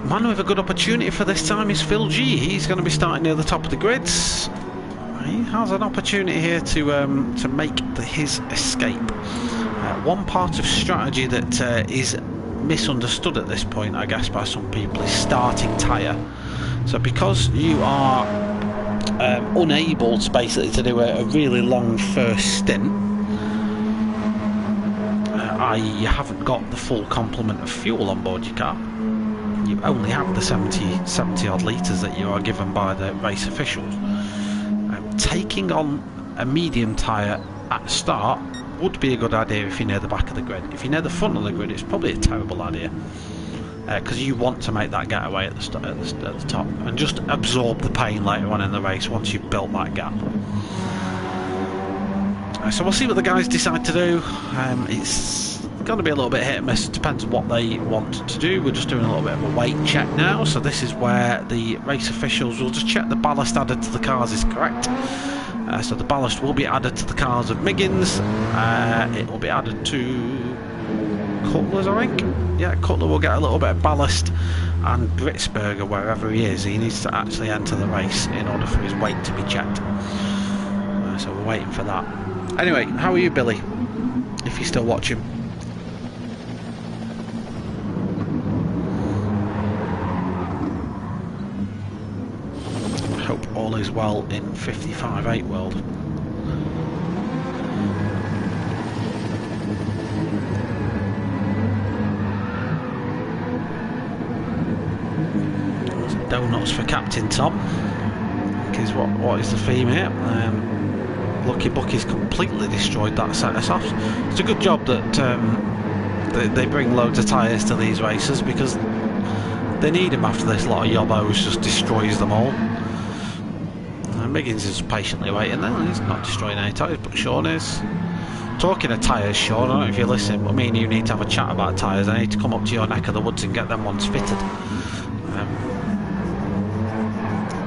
Man with a good opportunity for this time is Phil G. He's going to be starting near the top of the grids. He has an opportunity here to make his escape. One part of strategy that is misunderstood at this point, I guess, by some people, is starting tyre. So because you are unable to basically to do a really long first stint, i.e. you haven't got the full complement of fuel on board your car. You only have the 70 odd litres that you are given by the race officials. Taking on a medium tyre at start would be a good idea if you're near the back of the grid. If you're near the front of the grid, it's probably a terrible idea, because you want to make that getaway at the top and just absorb the pain later on in the race once you've built that gap. So we'll see what the guys decide to do. It's going to be a little bit hit and miss. It depends on what they want to do. We're just doing a little bit of a weight check now. So this is where the race officials will just check the ballast added to the cars is correct. So the ballast will be added to the cars of Miggins. It will be added to Cutler's, I think. Yeah, Cutler will get a little bit of ballast, and Britsberger, wherever he is, he needs to actually enter the race in order for his weight to be checked. So we're waiting for that. Anyway, how are you, Billy? If you're still watching. Hope all is well in 55.8 world. Donuts for Captain Tom. Is what is the theme here? Lucky Bucky's completely destroyed that set of softs. It's a good job that they bring loads of tyres to these races, because they need them after this lot of yobbos just destroys them all. Miggins is patiently waiting there. He's not destroying any tyres, but Sean is. Talking of tyres, Sean, I don't know if you're listening, but me and you need to have a chat about tyres. I need to come up to your neck of the woods and get them ones fitted.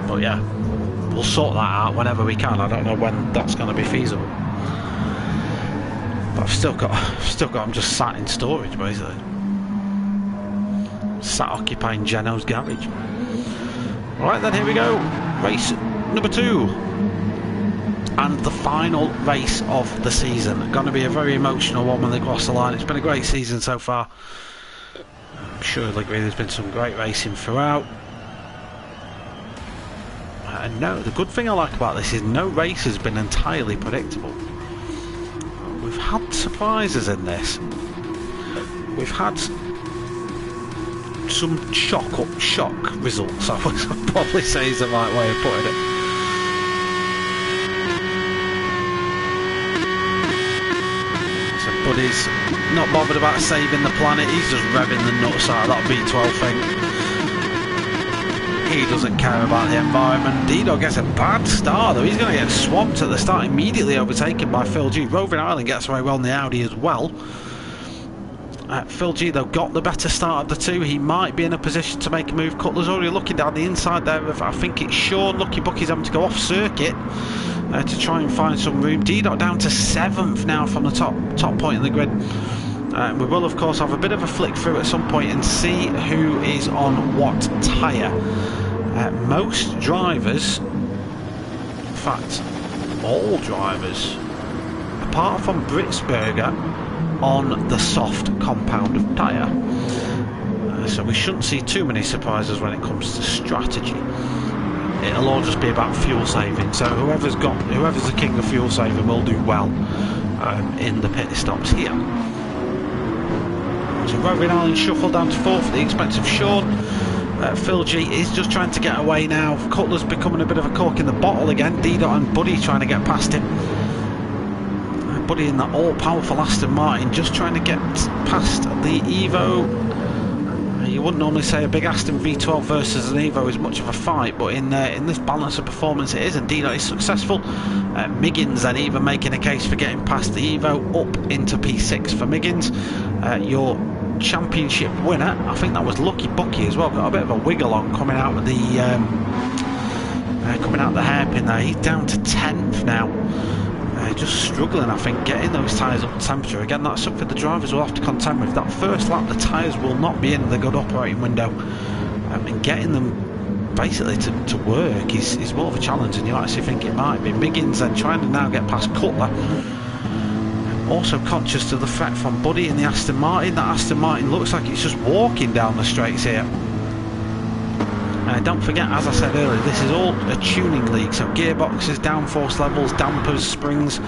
But yeah, we'll sort that out whenever we can. I don't know when that's going to be feasible. But I've still got them just sat in storage, basically. Sat occupying Geno's garage. Alright then, here we go. Race number 2. And the final race of the season. Going to be a very emotional one when they cross the line. It's been a great season so far. I'm sure you'll agree there's been some great racing throughout. And no, the good thing I like about this is no race has been entirely predictable. We've had surprises in this. We've had some shock results, I would probably say is the right way of putting it. So Buddy's not bothered about saving the planet, he's just revving the nuts out of that V12 thing. He doesn't care about the environment. Dido gets a bad start though. He's going to get swamped at the start, immediately overtaken by Phil G. Roving Island gets away well in the Audi as well. Phil G though got the better start of the two. He might be in a position to make a move. Cutler's already looking down the inside there of, I think it's Sean. Lucky Bucky's having to go off circuit to try and find some room. Dido down to 7th now from the top point in the grid. We will of course have a bit of a flick through at some point and see who is on what tyre. Most drivers, in fact all drivers apart from Britsberger, on the soft compound of tyre. So we shouldn't see too many surprises when it comes to strategy. It'll all just be about fuel saving, so whoever's the king of fuel saving will do well in the pit stops here. So Roving Island shuffled down to 4th at the expense of Sean. Phil G is just trying to get away now. Cutler's becoming a bit of a cork in the bottle again. Dido and Buddy trying to get past him. Buddy in that all-powerful Aston Martin just trying to get past the Evo. You wouldn't normally say a big Aston V12 versus an Evo is much of a fight, but in this balance of performance it is, and Dido is successful. Miggins then even making a case for getting past the Evo up into P6 for Miggins. Your championship winner, I think that was Lucky Bucky as well, got a bit of a wiggle on coming out of the hairpin there. He's down to 10th now. Just struggling, I think, getting those tyres up to temperature. Again, that's something the drivers will have to contend with. That first lap, the tyres will not be in the good operating window, and getting them basically to work is more of a challenge than you actually think it might be. Miggins then trying to now get past Cutler. Also conscious of the threat from Buddy in the Aston Martin. That Aston Martin looks like it's just walking down the straights here. Don't forget, as I said earlier, this is all a tuning league, so gearboxes, downforce levels, dampers, springs,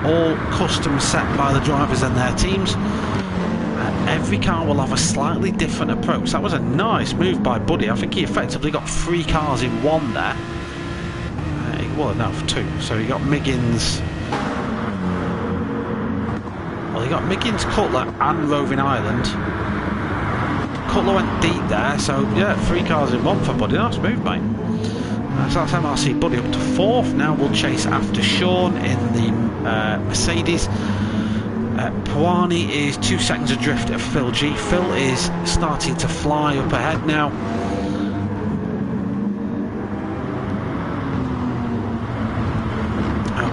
all custom set by the drivers and their teams. Every car will have a slightly different approach. That was a nice move by Buddy. I think he effectively got 3 cars in one there. Well, no, 2. So he got Miggins. Well, he got Miggins, Cutler and Roving Island. Cutler went deep there, so yeah, 3 cars in one for Buddy. Nice move, mate. So that's MRC Buddy up to 4th. Now we'll chase after Sean in the Mercedes. Puani is 2 seconds adrift of Phil G. Phil is starting to fly up ahead now.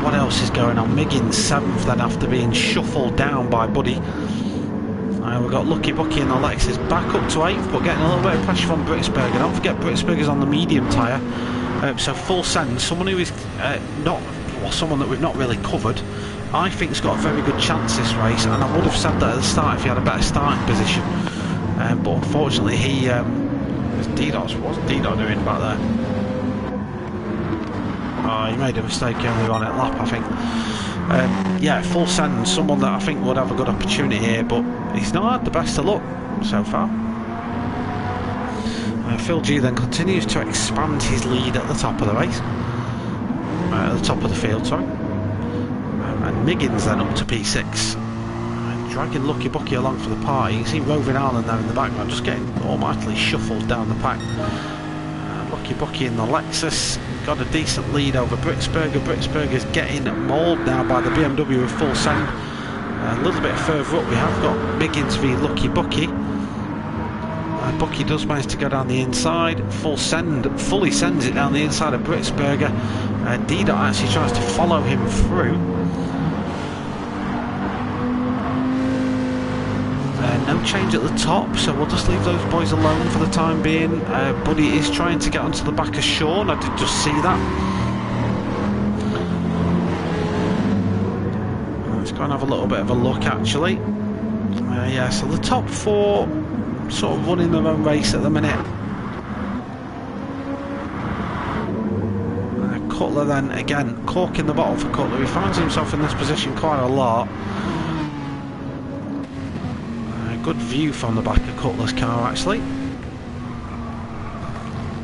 What else is going on? Miggins 7th then after being shuffled down by Buddy. We've got Lucky Bucky and Alexis back up to 8th, but getting a little bit of pressure from Britsberger. Don't forget Britsberger's on the medium tyre, so full send. Someone who is someone that we've not really covered. I think has got a very good chance this race, and I would have said that at the start if he had a better starting position. But unfortunately, what's D-Dot doing back there? Oh, he made a mistake only on it lap, I think. Yeah, full send, someone that I think would have a good opportunity here, but he's not had the best of luck so far. Phil G then continues to expand his lead at the top of the race, at the top of the field, sorry. And Miggins then up to P6, dragging Lucky Bucky along for the party. You can see Roving Island there in the background, just getting almightily shuffled down the pack. Lucky Bucky in the Lexus got a decent lead over Britsberger. Britsberger's getting mauled now by the BMW with full send. A little bit further up we have got Miggins v Lucky Bucky. Bucky does manage to go down the inside. Fully sends it down the inside of Britsberger. D-Dot actually tries to follow him through. No change at the top, so we'll just leave those boys alone for the time being. Buddy is trying to get onto the back of Sean. I did just see that. Let's go and have a little bit of a look actually. Yeah, so the top 4 sort of running their own race at the minute. Cutler then, again, cork in the bottle for Cutler. He finds himself in this position quite a lot. Good view from the back of Cutler's car actually,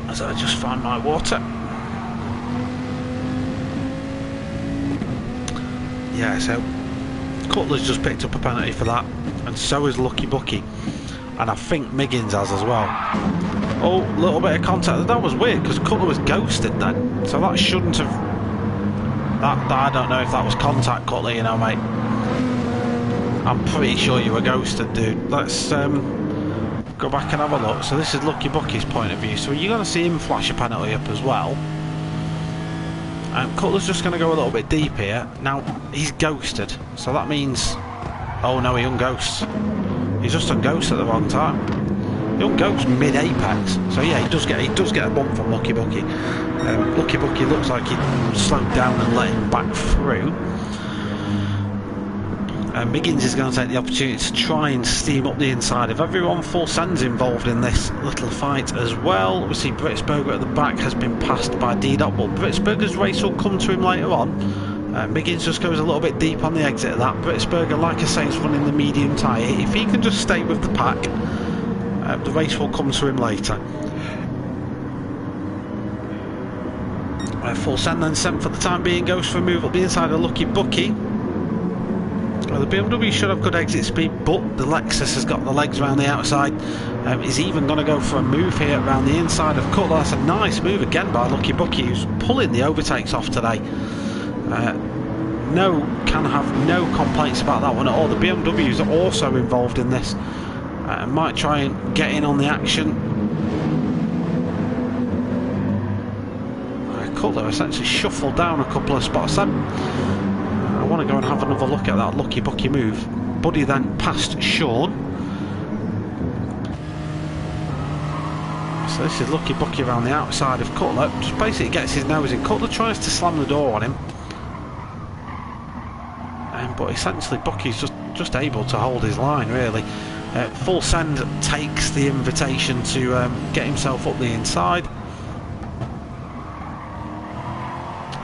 as I just find my water. Yeah, so Cutler's just picked up a penalty for that, and so is Lucky Bucky, and I think Miggins has as well. Oh, a little bit of contact. That was weird because Cutler was ghosted then, so that shouldn't have. That I don't know if that was contact, Cutler, you know, mate. I'm pretty sure you were ghosted, dude. Let's go back and have a look. So this is Lucky Bucky's point of view. So you're going to see him flash a penalty up as well. Cutler's just going to go a little bit deep here. Now, he's ghosted. So that means... Oh no, he unghosts. He's just unghosts at the wrong time. He unghosts mid-apex. So yeah, he does get a bump from Lucky Bucky. Lucky Bucky looks like he slowed down and let him back through. Miggins is going to take the opportunity to try and steam up the inside of everyone. Full send's involved in this little fight as well. We see Britsberger at the back has been passed by D-Dot, but Britsberger's race will come to him later on. Miggins just goes a little bit deep on the exit of that. Britsberger, like I say, is running the medium tyre. If he can just stay with the pack, the race will come to him later. Full send then sent for the time being goes for a move up the inside of Lucky Bucky. Well, the BMW should have good exit speed, but the Lexus has got the legs around the outside. He's even going to go for a move here around the inside of Cutler. That's a nice move again by Lucky Bucky, who's pulling the overtakes off today. Can have no complaints about that one at all. The BMWs are also involved in this. Might try and get in on the action. Cutler essentially shuffled down a couple of spots then. I want to go and have another look at that Lucky Bucky move. Buddy then passed Sean. So this is Lucky Bucky around the outside of Cutler. Just basically gets his nose in. Cutler tries to slam the door on him. But essentially Bucky's just able to hold his line really. Full send takes the invitation to get himself up the inside.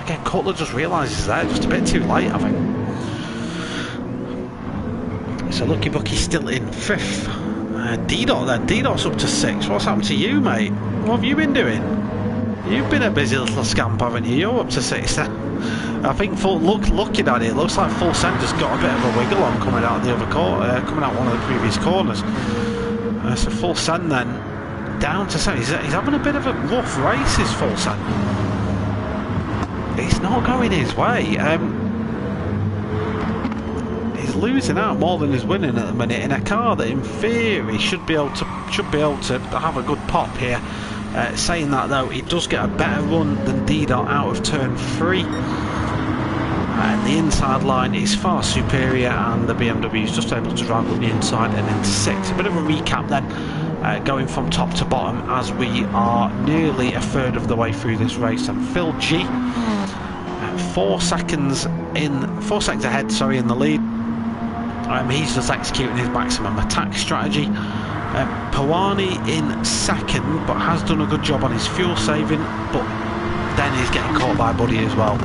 Again, Cutler just realises there just a bit too late, I think. So Lucky Bucky's still in 5th. D-Dot then. D-Dot's up to 6th. What's happened to you, mate? What have you been doing? You've been a busy little scamp, haven't you? You're up to 6th. I think looking at it, looks like Full Send has got a bit of a wiggle on coming out of the other corner, coming out one of the previous corners. So Full Send then down to 7th. He's having a bit of a rough race, this Full Send. It's not going his way. He's losing out more than he's winning at the minute in a car that, in theory, should be able to have a good pop here. Saying that though, he does get a better run than D-Dot out of turn 3. And the inside line is far superior, and the BMW is just able to drive up the inside and into 6th. A bit of a recap then, going from top to bottom as we are nearly a third of the way through this race. And Phil G, 4 seconds ahead, sorry, in the lead. He's just executing his maximum attack strategy. Pawani in 2nd, but has done a good job on his fuel saving, but then he's getting caught by Buddy as well.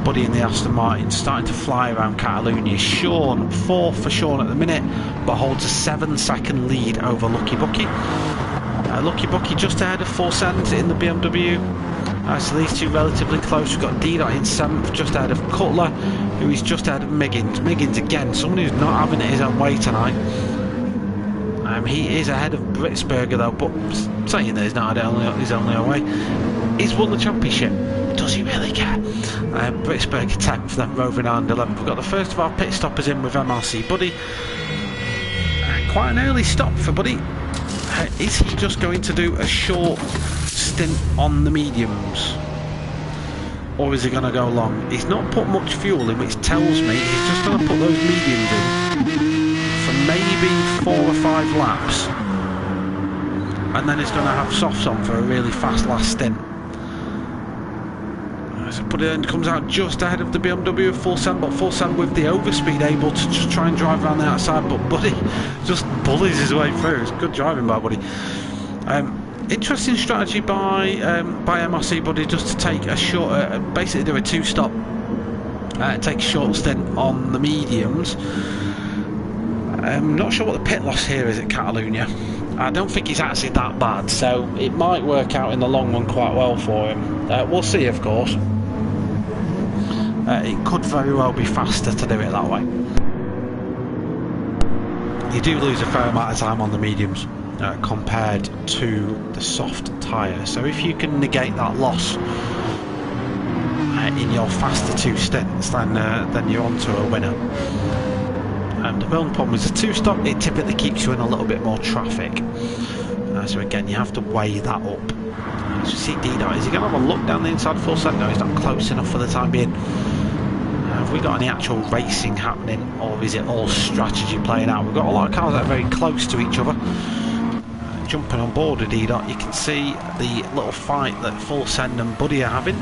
Buddy in the Aston Martin starting to fly around Catalunya. Sean, 4th for Sean at the minute, but holds a 7-second lead over Lucky Bucky. Lucky Bucky just ahead of Full Send in the BMW. So these two relatively close. We've got D-Dot in 7th, just ahead of Cutler, who is just ahead of Miggins. Miggins again, someone who's not having it his own way tonight. He is ahead of Britsberger though, but saying that he's not had his only way. He's won the championship. Does he really care? Britsberger 10th, then Roving Ireland 11th. We've got the first of our pit stoppers in with MRC Buddy. Quite an early stop for Buddy. Is he just going to do a short stint on the mediums? Or is he going to go long? He's not put much fuel in, which tells me he's just going to put those mediums in for maybe 4 or 5 laps, and then he's going to have softs on for a really fast last stint. So Buddy then comes out just ahead of the BMW of Full Send, but Full Send with the overspeed able to just try and drive around the outside, but Buddy just bullies his way through. It's good driving by Buddy. Interesting strategy by MRC Buddy, just to take a short, basically do a 2-stop, take a short stint on the mediums. I'm not sure what the pit loss here is at Catalunya. I don't think it's actually that bad, so it might work out in the long run quite well for him. We'll see, of course. It could very well be faster to do it that way. You do lose a fair amount of time on the mediums compared to the soft tyre, so if you can negate that loss in your faster 2 stints, then you're on to a winner. The only problem is the 2-stop, it typically keeps you in a little bit more traffic. So again, you have to weigh that up. As you see D-Dot, is he going to have a look down the inside Full Send? No, he's not close enough for the time being. Have we got any actual racing happening, or is it all strategy playing out? We've got a lot of cars that are very close to each other. Jumping on board with D-Dot, you can see the little fight that Full Send and Buddy are having.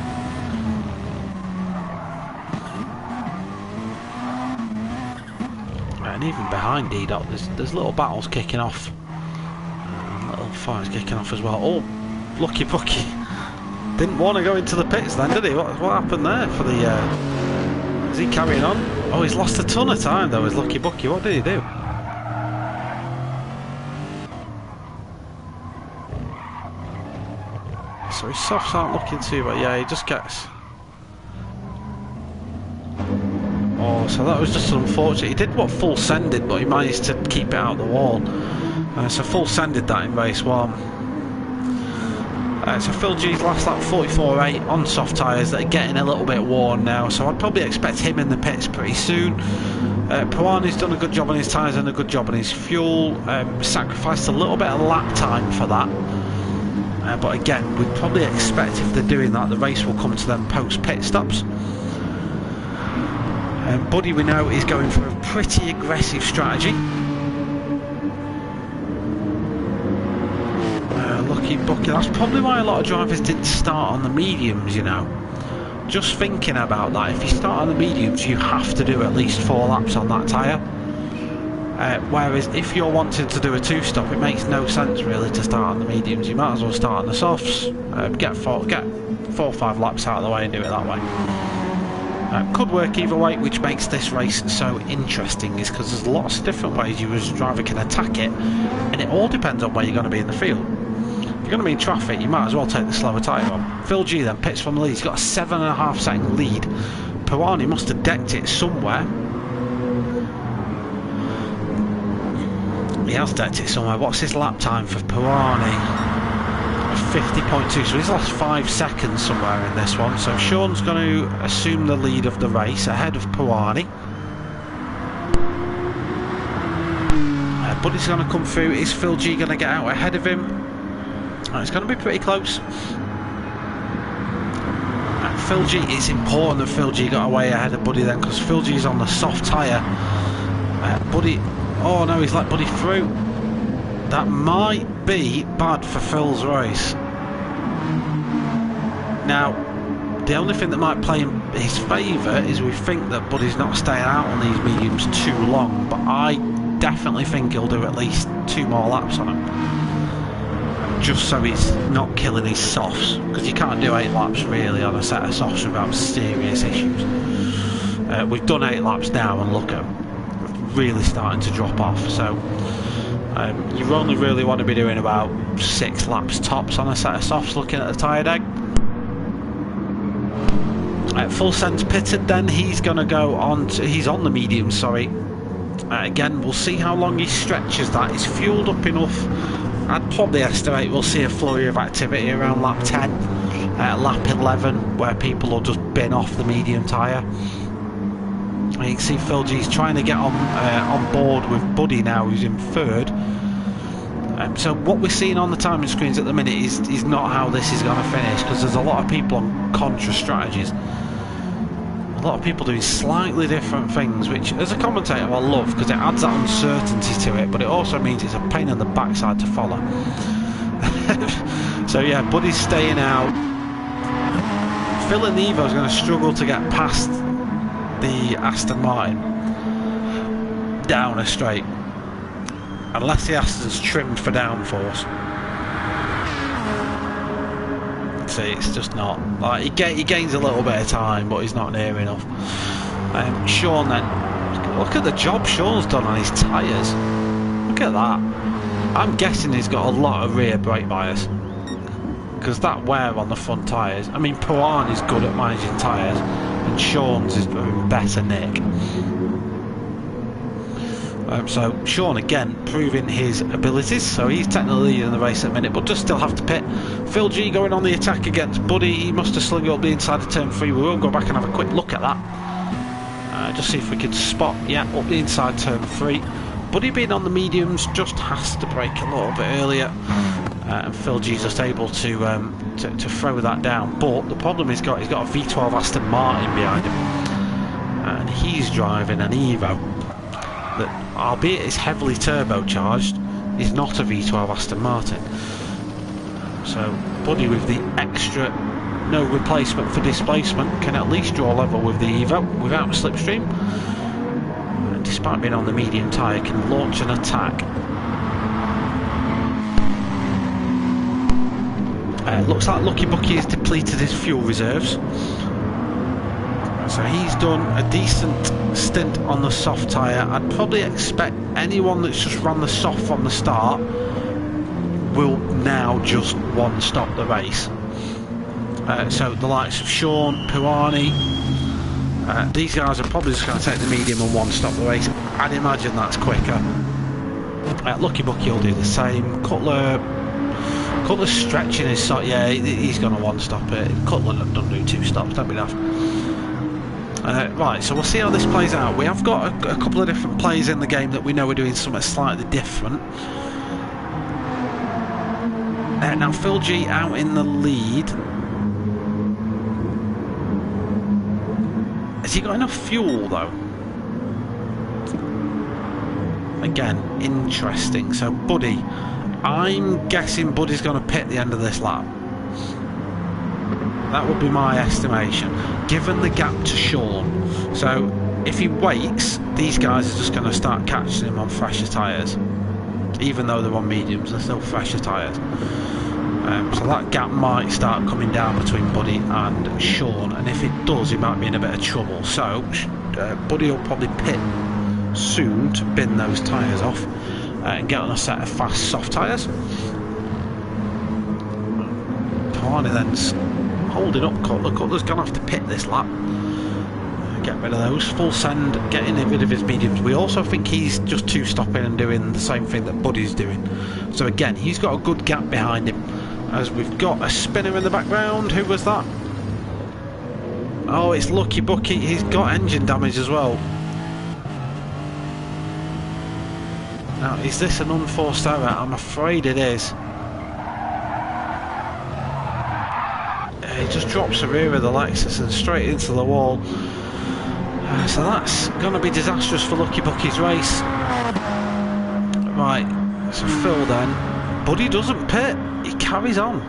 And even behind D-Dot, there's little battles kicking off. Little fights kicking off as well. Oh, Lucky Bucky didn't want to go into the pits then, did he? What happened there for the... is he carrying on? Oh, he's lost a ton of time though, as Lucky Bucky. What did he do? So his softs aren't looking too bad. Yeah, he just gets... Oh, so that was just unfortunate. He did what Full Send did, but he managed to keep it out of the wall. So Full Send did that in race 1. So Phil G's last lap 44.8 on soft tyres that are getting a little bit worn now, so I'd probably expect him in the pits pretty soon. Pawani's done a good job on his tyres and a good job on his fuel. Sacrificed a little bit of lap time for that. But again, we'd probably expect, if they're doing that, the race will come to them post pit stops. Buddy, we know, is going for a pretty aggressive strategy. Lucky Bucky, that's probably why a lot of drivers didn't start on the mediums, you know. Just thinking about that, if you start on the mediums, you have to do at least 4 laps on that tyre. Whereas if you're wanting to do a 2-stop, it makes no sense really to start on the mediums. You might as well start on the softs, get 4 or 5 laps out of the way and do it that way. Could work either way, which makes this race so interesting, is because there's lots of different ways you as a driver can attack it, and it all depends on where you're going to be in the field. If you're going to be in traffic, you might as well take the slower tyre on. Phil G then pits from the lead. He's got a 7.5 second lead. ProAm must have decked it somewhere. He has decked it somewhere. What's his lap time for ProAm? 50.2, so he's lost 5 seconds somewhere in this one. So Sean's going to assume the lead of the race ahead of ProAm. Buddy's going to come through. Is Phil G going to get out ahead of him? It's going to be pretty close. Phil G, it's important that Phil G got away ahead of Buddy then, because Phil G's on the soft tyre. Buddy, oh no, he's let Buddy through. That might be bad for Phil's race. Now, the only thing that might play in his favour is we think that Buddy's not staying out on these mediums too long, but I definitely think he'll do at least 2 more laps on him, just so he's not killing his softs, because you can't do 8 laps really on a set of softs without serious issues. We've done 8 laps now and look at really starting to drop off, so you only really want to be doing about 6 laps tops on a set of softs looking at the tyre deck. Full Send's pitted then. He's going to go on to, he's on the medium, sorry. Again, we'll see how long he stretches that. He's fueled up enough. I'd probably estimate we'll see a flurry of activity around lap 10, lap 11, where people will just bin off the medium tyre. You can see Phil G's trying to get on board with Buddy now, who's in 3rd. So what we're seeing on the timing screens at the minute is not how this is going to finish, because there's a lot of people on contra strategies. A lot of people doing slightly different things, which as a commentator I love, because it adds that uncertainty to it, but it also means it's a pain in the backside to follow. So yeah, Buddy's staying out. Phil and Evo is going to struggle to get past the Aston Martin down a straight, unless the Aston's trimmed for downforce. See, it's just not like he gains a little bit of time, but he's not near enough. Sean then, look at the job Sean's done on his tyres. Look at that. I'm guessing he's got a lot of rear brake bias, because that wear on the front tyres. I mean, ProAm is good at managing tyres, and Sean's is in better nick. So Sean again proving his abilities, so he's technically leading the race at the minute, but does still have to pit. Phil G going on the attack against Buddy. He must have slung it up the inside of turn 3. We will go back and have a quick look at that. Just see if we can spot, yeah, up the inside turn 3. Buddy being on the mediums just has to brake a little bit earlier, and Phil G's just able to throw that down. But the problem he's got a V12 Aston Martin behind him, and he's driving an Evo that, albeit is heavily turbocharged, is not a V12 Aston Martin. So Buddy, with the extra no replacement for displacement, can at least draw level with the Evo without a slipstream, and despite being on the medium tyre can launch an attack. Looks like Lucky Bucky has depleted his fuel reserves, so he's done a decent stint on the soft tyre. I'd probably expect anyone that's just run the soft from the start will now just one stop the race. So the likes of Sean, Puani, these guys are probably just going to take the medium and one stop the race. I'd imagine that's quicker. Lucky Bucky will do the same. Cutler's stretching his sort, yeah, he's going to one stop it. Cutler doesn't do 2 stops, don't be daft. Right, so we'll see how this plays out. We have got a couple of different plays in the game that we know are doing something slightly different. Now Phil G out in the lead. Has he got enough fuel though? Again, interesting. So Buddy, I'm guessing Buddy's going to pit the end of this lap. That would be my estimation, given the gap to Sean. So if he waits, these guys are just going to start catching him on fresher tyres. Even though they're on mediums, they're still fresher tyres. So that gap might start coming down between Buddy and Sean, and if it does, he might be in a bit of trouble. So Buddy will probably pit soon to bin those tyres off and get on a set of fast soft tyres. Pawani then's holding up Cutler. Cutler's going to have to pit this lap. Get rid of those. Full send, getting rid of his mediums. We also think he's just two stopping and doing the same thing that Buddy's doing. So again, he's got a good gap behind him. As we've got a spinner in the background. Who was that? Oh, it's Lucky Bucky. He's got engine damage as well. Now, is this an unforced error? I'm afraid it is. He just drops the rear of the Lexus and straight into the wall. So that's going to be disastrous for Lucky Bucky's race. Right, so Phil then. Buddy doesn't pit, he carries on.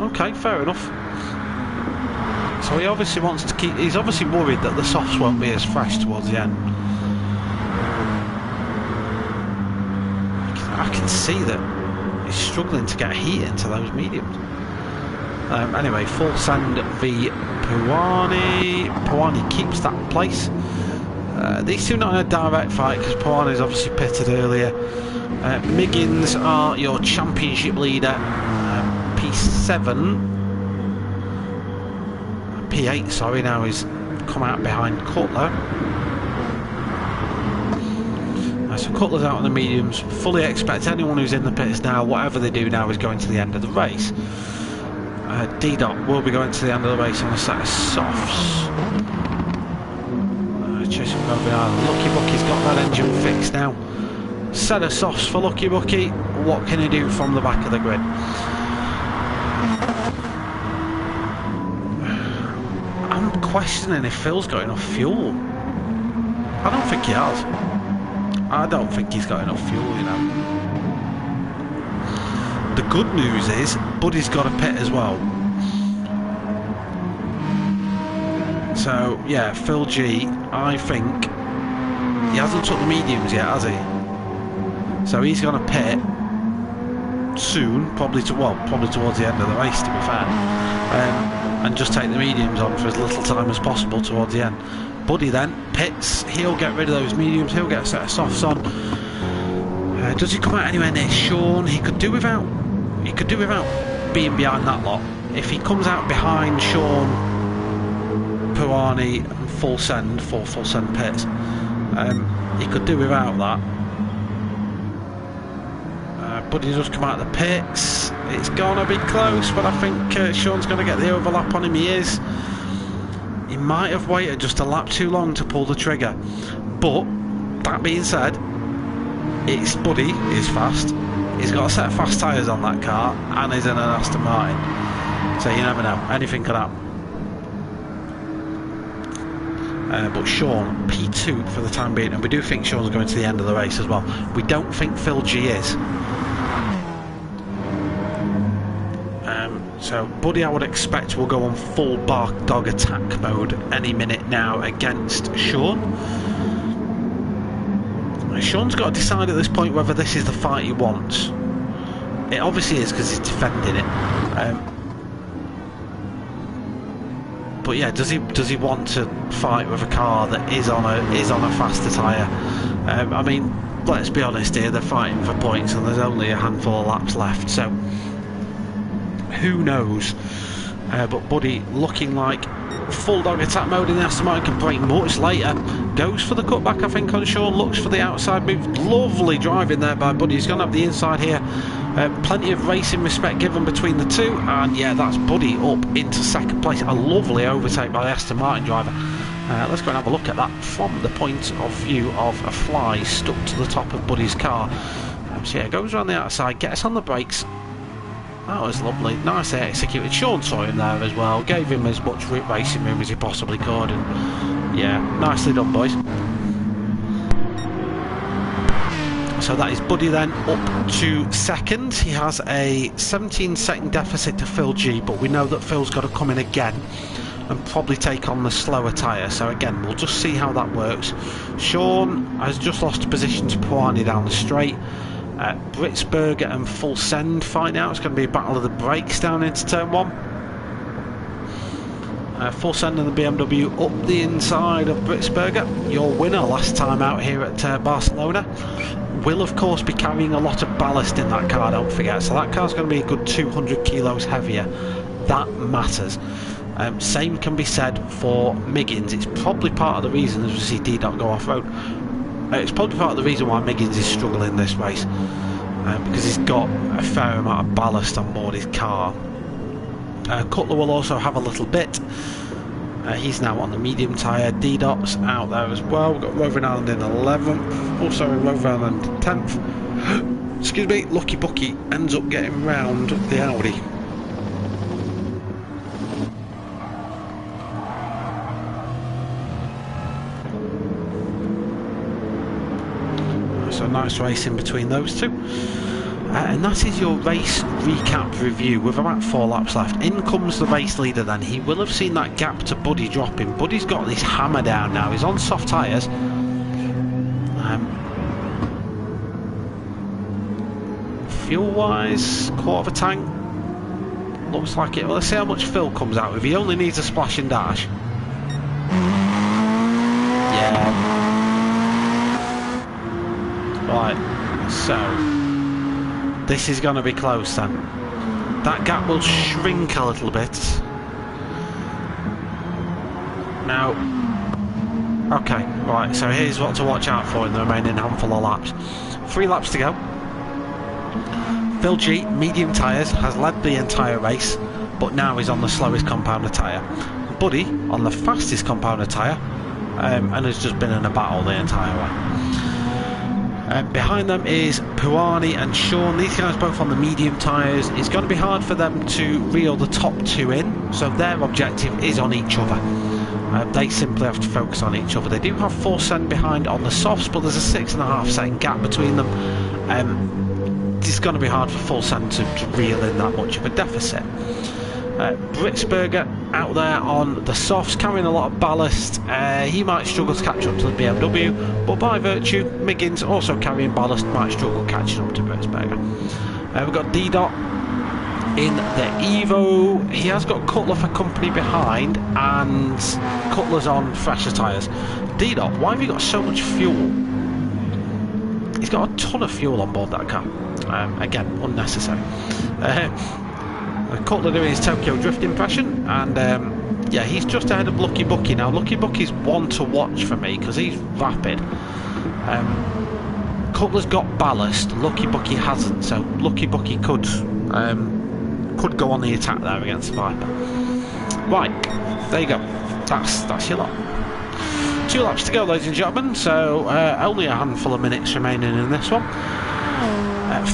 Okay, fair enough. So he obviously wants to keep, he's obviously worried that the softs won't be as fresh towards the end. I can see that he's struggling to get heat into those mediums. Anyway, full send v Pawani. Pawani keeps that place. These two not in a direct fight because Pawani's obviously pitted earlier. Miggins are your championship leader. P7, P8, sorry, now he's come out behind Cutler. So Cutler's out on the mediums. Fully expect anyone who's in the pits now, whatever they do now, is going to the end of the race. D-Dot will be going to the end of the race on a set of softs. Chasing over behind. Lucky Bucky's got that engine fixed now. Set of softs for Lucky Bucky. What can he do from the back of the grid? I'm questioning if Phil's got enough fuel. I don't think he has. I don't think he's got enough fuel, you know. The good news is Buddy's got a pit as well. So yeah, Phil G, I think he hasn't took the mediums yet, has he? So he's going to pit soon, probably towards the end of the race, to be fair, and just take the mediums on for as little time as possible towards the end. Buddy then pits, he'll get rid of those mediums, he'll get a set of softs on. Does he come out anywhere near Sean? He could do without being behind that lot. If he comes out behind Sean, Pawani and full send pits, he could do without that. Buddy does come out of the pits. It's gonna be close, but I think Sean's gonna get the overlap on him. He is. He might have waited just a lap too long to pull the trigger, but that being said, it's Buddy, he's fast, he's got a set of fast tyres on that car, and he's in an Aston Martin, so you never know, anything could happen. But Sean, P2 for the time being, and we do think Sean's going to the end of the race as well. We don't think Phil G is. So Buddy, I would expect, will go on full bark dog attack mode any minute now against Sean. Sean's got to decide at this point whether this is the fight he wants. It obviously is because he's defending it. But yeah, does he want to fight with a car that is on a faster tyre? I mean, let's be honest here, they're fighting for points and there's only a handful of laps left, so who knows? But Buddy looking like full dog attack mode in the Aston Martin, can brake much later. Goes for the cutback, I think, on Sean. Looks for the outside move. Lovely driving there by Buddy. He's going to have the inside here. Plenty of racing respect given between the two. And yeah, that's Buddy up into second place. A lovely overtake by the Aston Martin driver. Let's go and have a look at that from the point of view of a fly stuck to the top of Buddy's car. So yeah, goes around the outside, gets on the brakes. That was lovely, nicely executed. Sean saw him there as well, gave him as much racing room as he possibly could, and yeah, nicely done, boys. So that is Buddy then up to second. He has a 17-second deficit to Phil G, but we know that Phil's got to come in again and probably take on the slower tyre, so again, we'll just see how that works. Sean has just lost a position to Pawani down the straight. Britsberger and Full Send fight now. It's going to be a battle of the brakes down into turn 1. Full Send and the BMW up the inside of Britsberger. Your winner last time out here at Barcelona will of course be carrying a lot of ballast in that car, don't forget, so that car's going to be a good 200 kilos heavier. That matters. Same can be said for Miggins. It's probably part of the reason, as we see D-Dot go off-road, it's probably part of the reason why Miggins is struggling this race, because he's got a fair amount of ballast on board his car. Cutler will also have a little bit. He's now on the medium tyre. D-Dot's out there as well. We've got Roving Island in 11th. Also Roving Island 10th. Excuse me, Lucky Bucky ends up getting round the Audi. So nice race in between those two. And that is your race recap review with about 4 laps left. In comes the race leader then. He will have seen that gap to Buddy dropping. Buddy's got this hammer down now. He's on soft tyres. Fuel-wise, quarter of a tank. Looks like it. Well, let's see how much Phil comes out with. He only needs a splash and dash. Yeah. Right, so this is going to be close then. That gap will shrink a little bit. Now, okay, right, so here's what to watch out for in the remaining handful of laps. 3 laps to go. Phil G, medium tyres, has led the entire race, but now he's on the slowest compounder tyre. Buddy on the fastest compounder tyre, and has just been in a battle the entire way. Behind them is Puani and Sean. These guys both on the medium tyres. It's going to be hard for them to reel the top 2 in, so their objective is on each other. They simply have to focus on each other. They do have Full Send behind on the softs, but there's a 6.5 second gap between them. It's going to be hard for Full Send to reel in that much of a deficit. Britsberger out there on the softs, carrying a lot of ballast. He might struggle to catch up to the BMW, but by virtue, Miggins also carrying ballast might struggle catching up to Britsberger. We've got D-Dot in the Evo. He has got Cutler for company behind, and Cutler's on fresher tyres. D-Dot, why have you got so much fuel? He's got a ton of fuel on board that car. Again, unnecessary. Cutler doing his Tokyo Drift impression, and yeah, he's just ahead of Lucky Bucky now. Lucky Bucky's one to watch for me because he's rapid. Cutler's got ballast, Lucky Bucky hasn't, so Lucky Bucky could go on the attack there against the Viper. Right, there you go. That's your lot. 2 laps to go, ladies and gentlemen, so only a handful of minutes remaining in this one.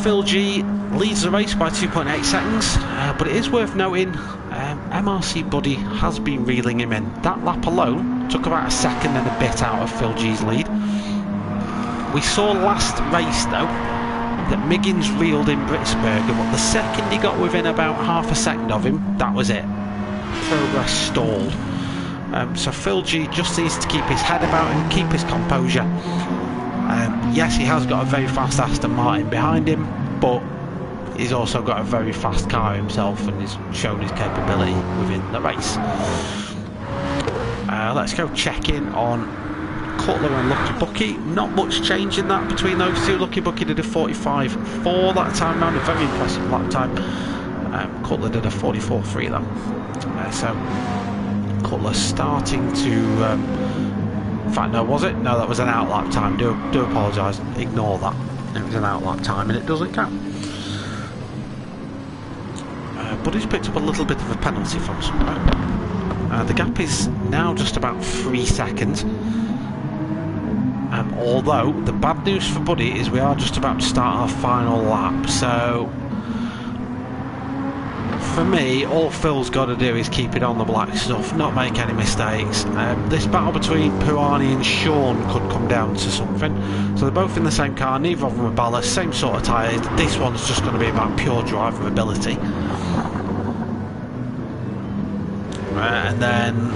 Phil G leads the race by 2.8 seconds, but it is worth noting MRC Buddy has been reeling him in. That lap alone took about a second and a bit out of Phil G's lead. We saw last race though that Miggins reeled in Britsberger, but the second he got within about half a second of him, that was it. Progress stalled. So Phil G just needs to keep his head about him, keep his composure. Yes, he has got a very fast Aston Martin behind him, but he's also got a very fast car himself and has shown his capability within the race. Let's go check in on Cutler and Lucky Bucky. Not much change in that between those two. Lucky Bucky did a 45.4 that time round, a very impressive lap time. Cutler did a 44.3 though. So Cutler starting to in fact, no, was it? No, that was an out lap time. Do apologise. Ignore that. It was an out lap time and it doesn't count. But he's picked up a little bit of a penalty from somewhere. The gap is now just about 3 seconds. Although the bad news for Buddy is we are just about to start our final lap. So for me, all Phil's got to do is keep it on the black stuff, not make any mistakes. This battle between Puani and Sean could come down to something. So they're both in the same car, neither of them are ballast, same sort of tyres. This one's just going to be about pure driver ability. And then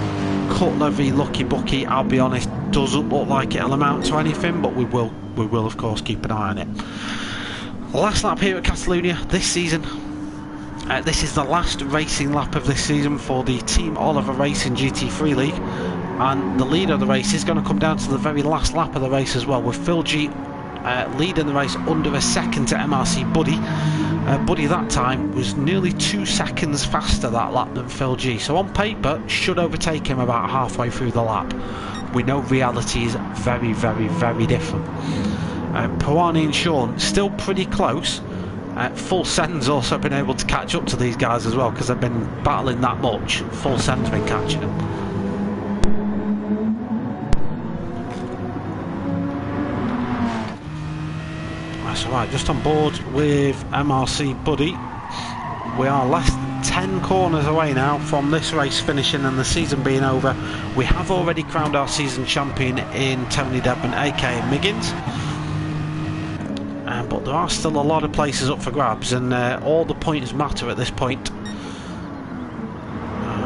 Cutler v Lucky Bucky, I'll be honest, doesn't look like it'll amount to anything, but we will of course keep an eye on it. Last lap here at Catalunya this season. This is the last racing lap of this season for the Team Oliver Racing GT3 League, and the leader of the race is going to come down to the very last lap of the race as well, with Phil G leading the race under a second to MRC Buddy. Buddy that time was nearly 2 seconds faster that lap than Phil G, so on paper should overtake him about halfway through the lap. We know reality is very, very, very different. ProAm and Sean still pretty close. Full Send's also been able to catch up to these guys as well, because they've been battling that much. Full Send's been catching them. That's right, just on board with MRC Buddy. We are less than 10 corners away now from this race finishing and the season being over. We have already crowned our season champion in Tony Dedman, aka Miggins. But there are still a lot of places up for grabs, and all the points matter at this point.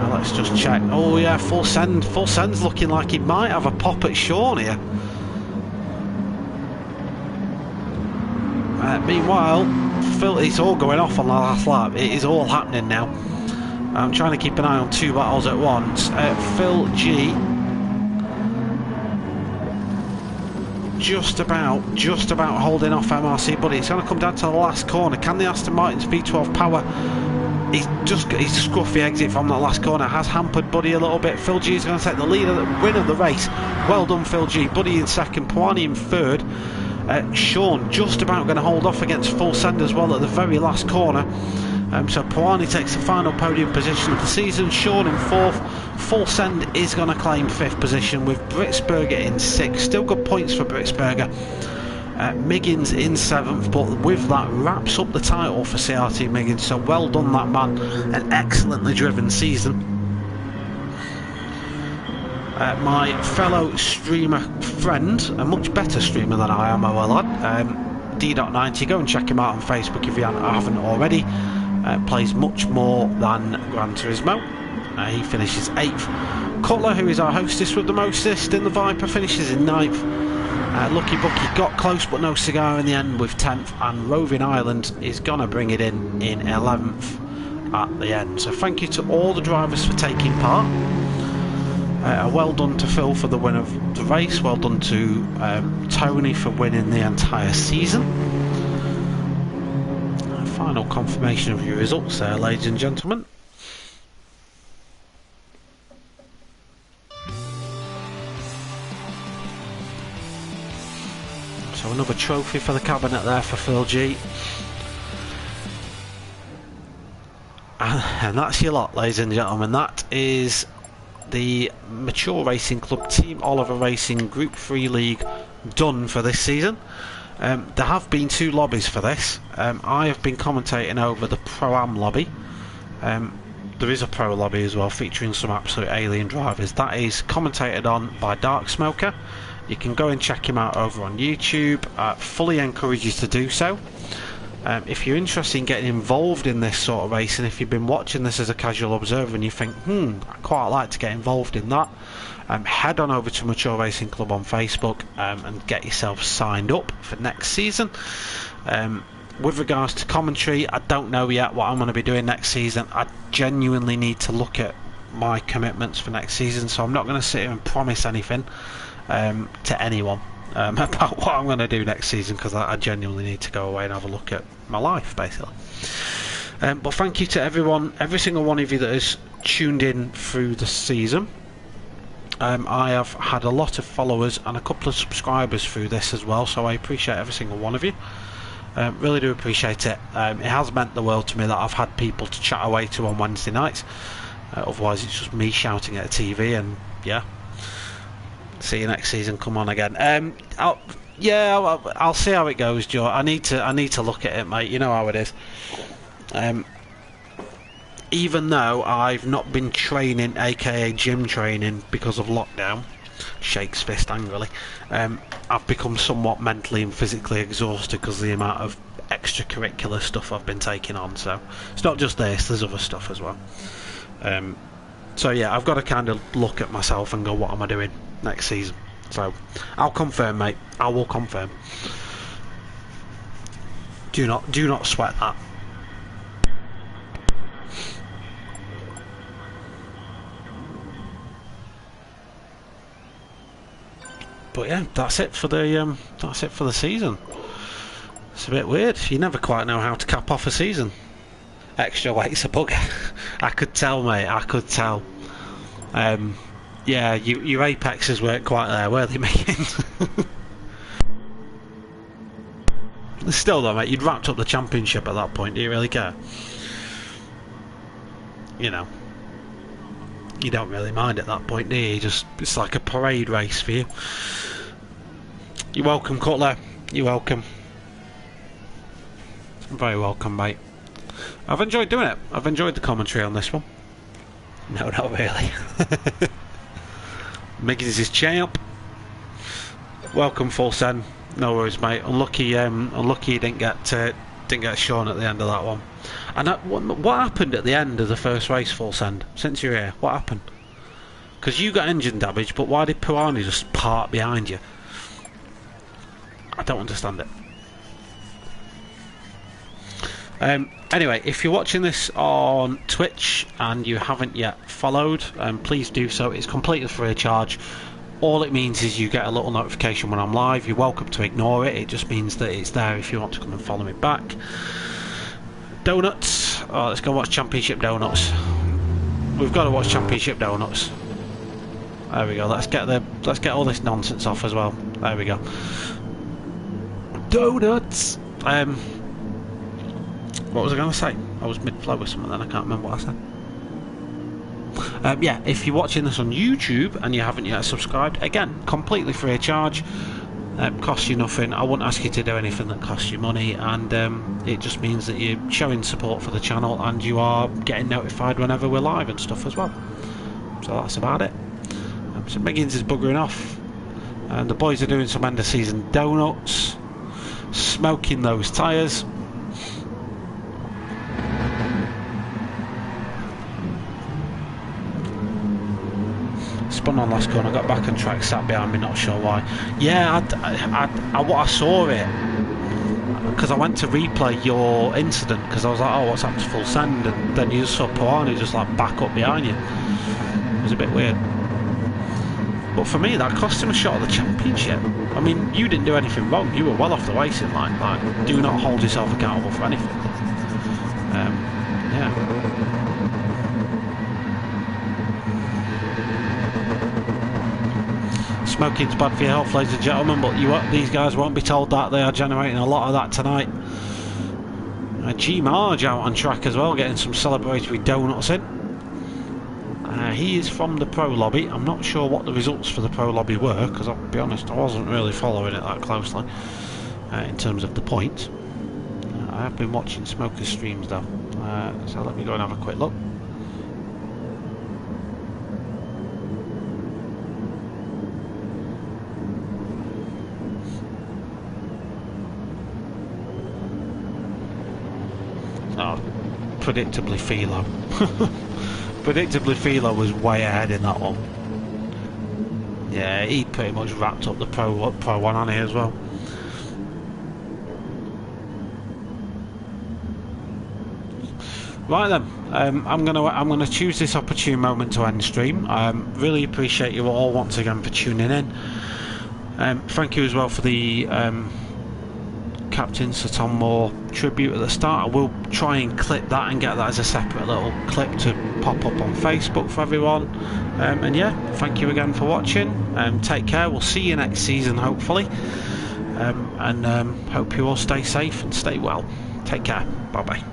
Let's just check. Oh yeah, Full Send. Full Send's looking like he might have a pop at Sean here. Meanwhile, Phil, it's all going off on the last lap. It is all happening now. I'm trying to keep an eye on 2 battles at once. Phil G just about holding off MRC Buddy. It's going to come down to the last corner. Can the Aston Martin's V12 power? His scruffy exit from that last corner has hampered Buddy a little bit. Phil G is going to take the lead, win of the race. Well done, Phil G. Buddy in second, ProAm in third. Sean just about going to hold off against Full Send as well at the very last corner. So ProAm takes the final podium position of the season. Sean in 4th. Full Send is going to claim 5th position with Britsberger in 6th. Still good points for Britsberger. Miggins in 7th, but with that wraps up the title for CRT Miggins. So well done that man. An excellently driven season. My fellow streamer friend, a much better streamer than I am, I will add, D.90, go and check him out on Facebook if you haven't already. Plays much more than Gran Turismo. He finishes 8th. Cutler, who is our hostess with the mostest in the Viper, finishes in 9th. Lucky Bucky got close but no cigar in the end with 10th, and Roving Ireland is going to bring it in 11th at the end. So thank you to all the drivers for taking part. Well done to Phil for the win of the race. Well done to Tony for winning the entire season. Final confirmation of your results there, ladies and gentlemen. So another trophy for the cabinet there for Phil G. And that's your lot, ladies and gentlemen. That is the Mature Racing Club Team Oliver Racing Group 3 League done for this season. There have been 2 lobbies for this. I have been commentating over the ProAm lobby. There is a Pro lobby as well, featuring some absolute alien drivers. That is commentated on by Dark Smoker. You can go and check him out over on YouTube. I fully encourage you to do so. If you're interested in getting involved in this sort of racing, if you've been watching this as a casual observer and you think, I'd quite like to get involved in that, head on over to Mature Racing Club on Facebook and get yourself signed up for next season. With regards to commentary, I don't know yet what I'm going to be doing next season. I genuinely need to look at my commitments for next season, so I'm not going to sit here and promise anything to anyone about what I'm going to do next season, because I genuinely need to go away and have a look at my life, basically. But thank you to everyone, every single one of you that has tuned in through the season. I have had a lot of followers and a couple of subscribers through this as well, so I appreciate every single one of you. Really do appreciate it. It has meant the world to me that I've had people to chat away to on Wednesday nights. Otherwise it's just me shouting at a TV, and yeah. See you next season. Come on again. I'll see how it goes, Joe. I need to look at it, mate. You know how it is. Even though I've not been training, aka gym training, because of lockdown, shakes fist angrily, I've become somewhat mentally and physically exhausted because of the amount of extracurricular stuff I've been taking on. So it's not just this, there's other stuff as well. So yeah, I've got to kind of look at myself and go, what am I doing next season? So I'll confirm, mate. I will confirm. Do not sweat that. But yeah, that's it for the season. It's a bit weird. You never quite know how to cap off a season. Extra weight's a bugger. I could tell, mate. I could tell. Yeah, your apexes weren't quite there, were they, mate? Still though, mate, you'd wrapped up the championship at that point. Do you really care? You know, you don't really mind at that point, do you? It's like a parade race for you. You're welcome, Cutler. You're welcome. Very welcome, mate. I've enjoyed doing it. I've enjoyed the commentary on this one. No, not really. Miggins is champ. Welcome, full send. No worries, mate. Unlucky you didn't get Sean at the end of that one. And what happened at the end of the first race, full send? Since you're here, what happened? Because you got engine damage, but why did ProAm just park behind you? I don't understand it. Anyway, if you're watching this on Twitch and you haven't yet followed, please do so. It's completely free of charge. All it means is you get a little notification when I'm live. You're welcome to ignore it. It just means that it's there if you want to come and follow me back. Donuts. Oh, let's go watch Championship Donuts. We've got to watch Championship Donuts. There we go. Let's get all this nonsense off as well. There we go. Donuts. What was I going to say? I was mid-flow with something then, I can't remember what I said. Yeah, if you're watching this on YouTube and you haven't yet subscribed, again, completely free of charge. Costs you nothing. I won't ask you to do anything that costs you money, and it just means that you're showing support for the channel and you are getting notified whenever we're live and stuff as well. So that's about it. So Miggins is buggering off, and the boys are doing some end of season donuts, smoking those tyres. Spun on last corner, got back on track, sat behind me, not sure why. Yeah, what I saw it because I went to replay your incident because I was like, oh, what's happened to full send? And then you just saw Puani just like back up behind you. It was a bit weird. But for me, that cost him a shot at the championship. I mean, you didn't do anything wrong. You were well off the racing line. Like, do not hold yourself accountable for anything. Yeah. Smoking's bad for your health, ladies and gentlemen, but these guys won't be told that. They are generating a lot of that tonight. G Marge out on track as well, getting some celebratory donuts in. He is from the Pro Lobby. I'm not sure what the results for the Pro Lobby were, because I'll be honest, I wasn't really following it that closely in terms of the point. I have been watching Smoker's streams though, so let me go and have a quick look. Oh, predictably Philo. Predictably Philo was way ahead in that one. Yeah, he pretty much wrapped up the Pro 1 on here as well. Right then, I'm gonna choose this opportune moment to end stream. Really appreciate you all once again for tuning in. Thank you as well for the Captain Sir Tom Moore tribute at the start. I will try and clip that and get that as a separate little clip to pop up on Facebook for everyone. And yeah, thank you again for watching. Take care. We'll see you next season, hopefully. And hope you all stay safe and stay well. Take care. Bye bye.